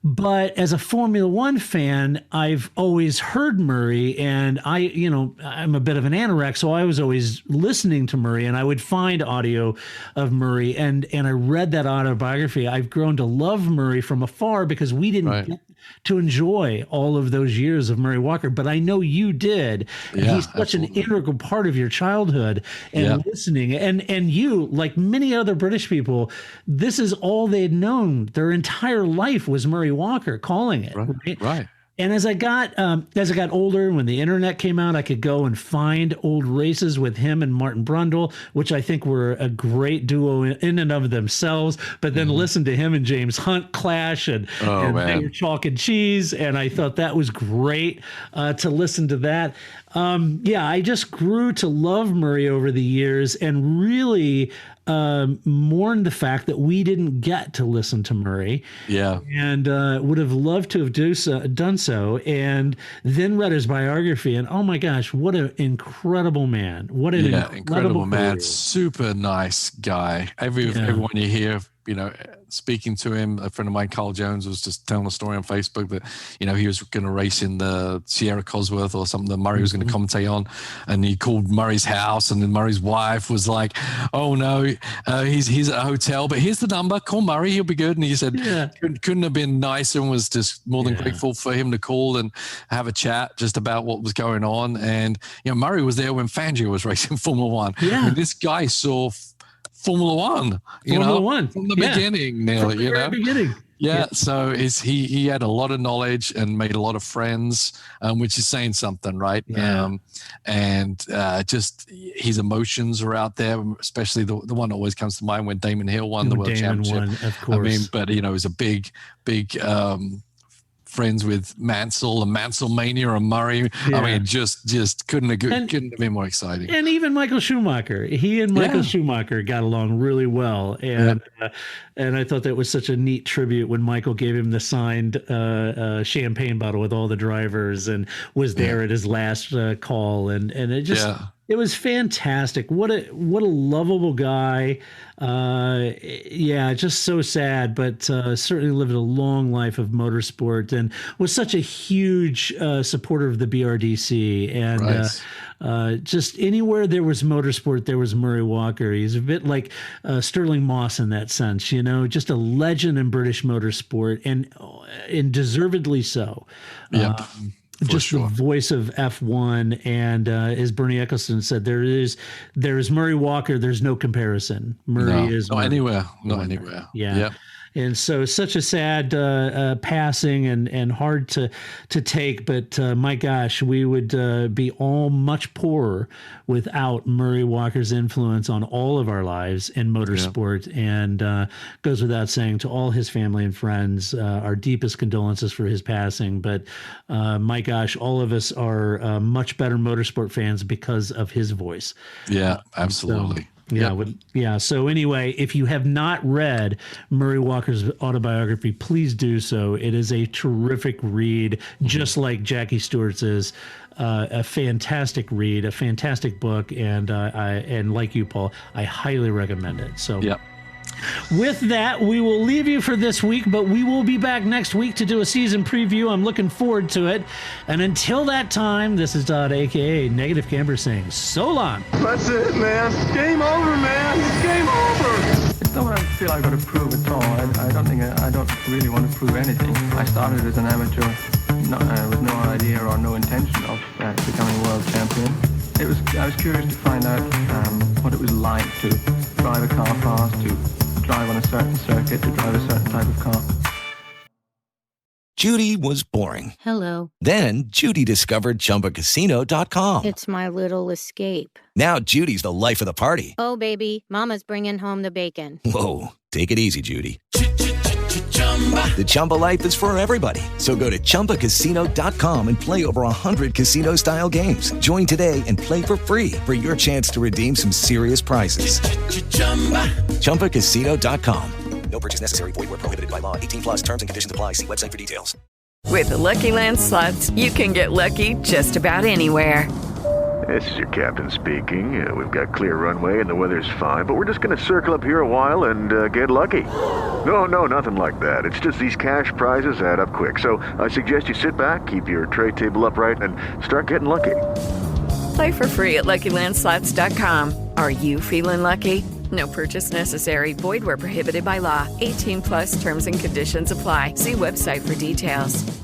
But as a Formula One fan, I've always heard Murray, and I'm a bit of an anorex, so I was always listening to Murray, and I would find audio of Murray, and I read that autobiography. I've grown to love Murray from afar because we didn't get to enjoy all of those years of Murray Walker, but I know you did. And he's such an integral part of your childhood and listening. And you, like many other British people, this is all they'd known. Their entire life was Murray Walker calling it. Right. And as I got older, when the internet came out, I could go and find old races with him and Martin Brundle, which I think were a great duo in and of themselves. But then listen to him and James Hunt clash, and they were chalk and cheese, and I thought that was great to listen to that. I just grew to love Murray over the years and really mourned the fact that we didn't get to listen to Murray. And would have loved to have done so. And then read his biography, and oh my gosh, what an incredible man! What an incredible man! Super nice guy. Everyone you hear, speaking to him, a friend of mine, Carl Jones, was just telling a story on Facebook that, he was going to race in the Sierra Cosworth or something that Murray was going to commentate on. And he called Murray's house, and then Murray's wife was like, oh no, he's at a hotel, but here's the number, call Murray, he'll be good. And he said, couldn't have been nicer, and was just more than grateful for him to call and have a chat just about what was going on. And, Murray was there when Fangio was racing Formula One. I mean, this guy saw Formula One, from the beginning, nearly, from the very beginning. So he had a lot of knowledge and made a lot of friends, which is saying something, right? Just his emotions are out there, especially the one that always comes to mind when Damon Hill won the World Championship. Of course. I mean, but it was a big friends with Mansell and Mansell Mania and Murray. I mean, just couldn't have been more exciting. And even Michael Schumacher. He and Michael Schumacher got along really well. And and I thought that was such a neat tribute when Michael gave him the signed champagne bottle with all the drivers and was there at his last call. And it just... It was fantastic. What a lovable guy. Just so sad, but certainly lived a long life of motorsport and was such a huge supporter of the BRDC. And just anywhere there was motorsport, there was Murray Walker. He's a bit like Sterling Moss in that sense, just a legend in British motorsport, and deservedly so. The voice of F1, and as Bernie Eccleston said, there is Murray Walker. There's no comparison. Murray is not anywhere. And so such a sad passing and hard to take. But my gosh, we would be all much poorer without Murray Walker's influence on all of our lives in motorsport. And goes without saying, to all his family and friends, our deepest condolences for his passing. But my gosh, all of us are much better motorsport fans because of his voice. Yeah, absolutely. So anyway, if you have not read Murray Walker's autobiography, please do so. It is a terrific read, just like Jackie Stewart's is. A fantastic read, a fantastic book, and like you, Paul, I highly recommend it. So. With that, we will leave you for this week, but we will be back next week to do a season preview. I'm looking forward to it. And until that time, this is Todd, a.k.a. Negative Camper, saying so long. That's it, man. Game over, man. It's game over. I don't feel I've got to prove at all. I don't really want to prove anything. I started as an amateur with no idea or no intention of becoming world champion. I was curious to find out what it was like to drive a car fast, to drive on a certain circuit, to drive a certain type of car. Judy was boring. Hello. Then Judy discovered ChumbaCasino.com. It's my little escape. Now Judy's the life of the party. Oh, baby, mama's bringing home the bacon. Whoa, take it easy, Judy. The Chumba life is for everybody. So go to ChumbaCasino.com and play over 100 casino-style games. Join today and play for free for your chance to redeem some serious prizes. ChumbaCasino.com. No purchase necessary. Void where prohibited by law. 18 plus terms and conditions apply. See website for details. With the Lucky Land Slots, you can get lucky just about anywhere. This is your captain speaking. We've got clear runway and the weather's fine, but we're just going to circle up here a while and get lucky. No, nothing like that. It's just these cash prizes add up quick. So I suggest you sit back, keep your tray table upright, and start getting lucky. Play for free at LuckyLandSlots.com. Are you feeling lucky? No purchase necessary. Void where prohibited by law. 18 plus terms and conditions apply. See website for details.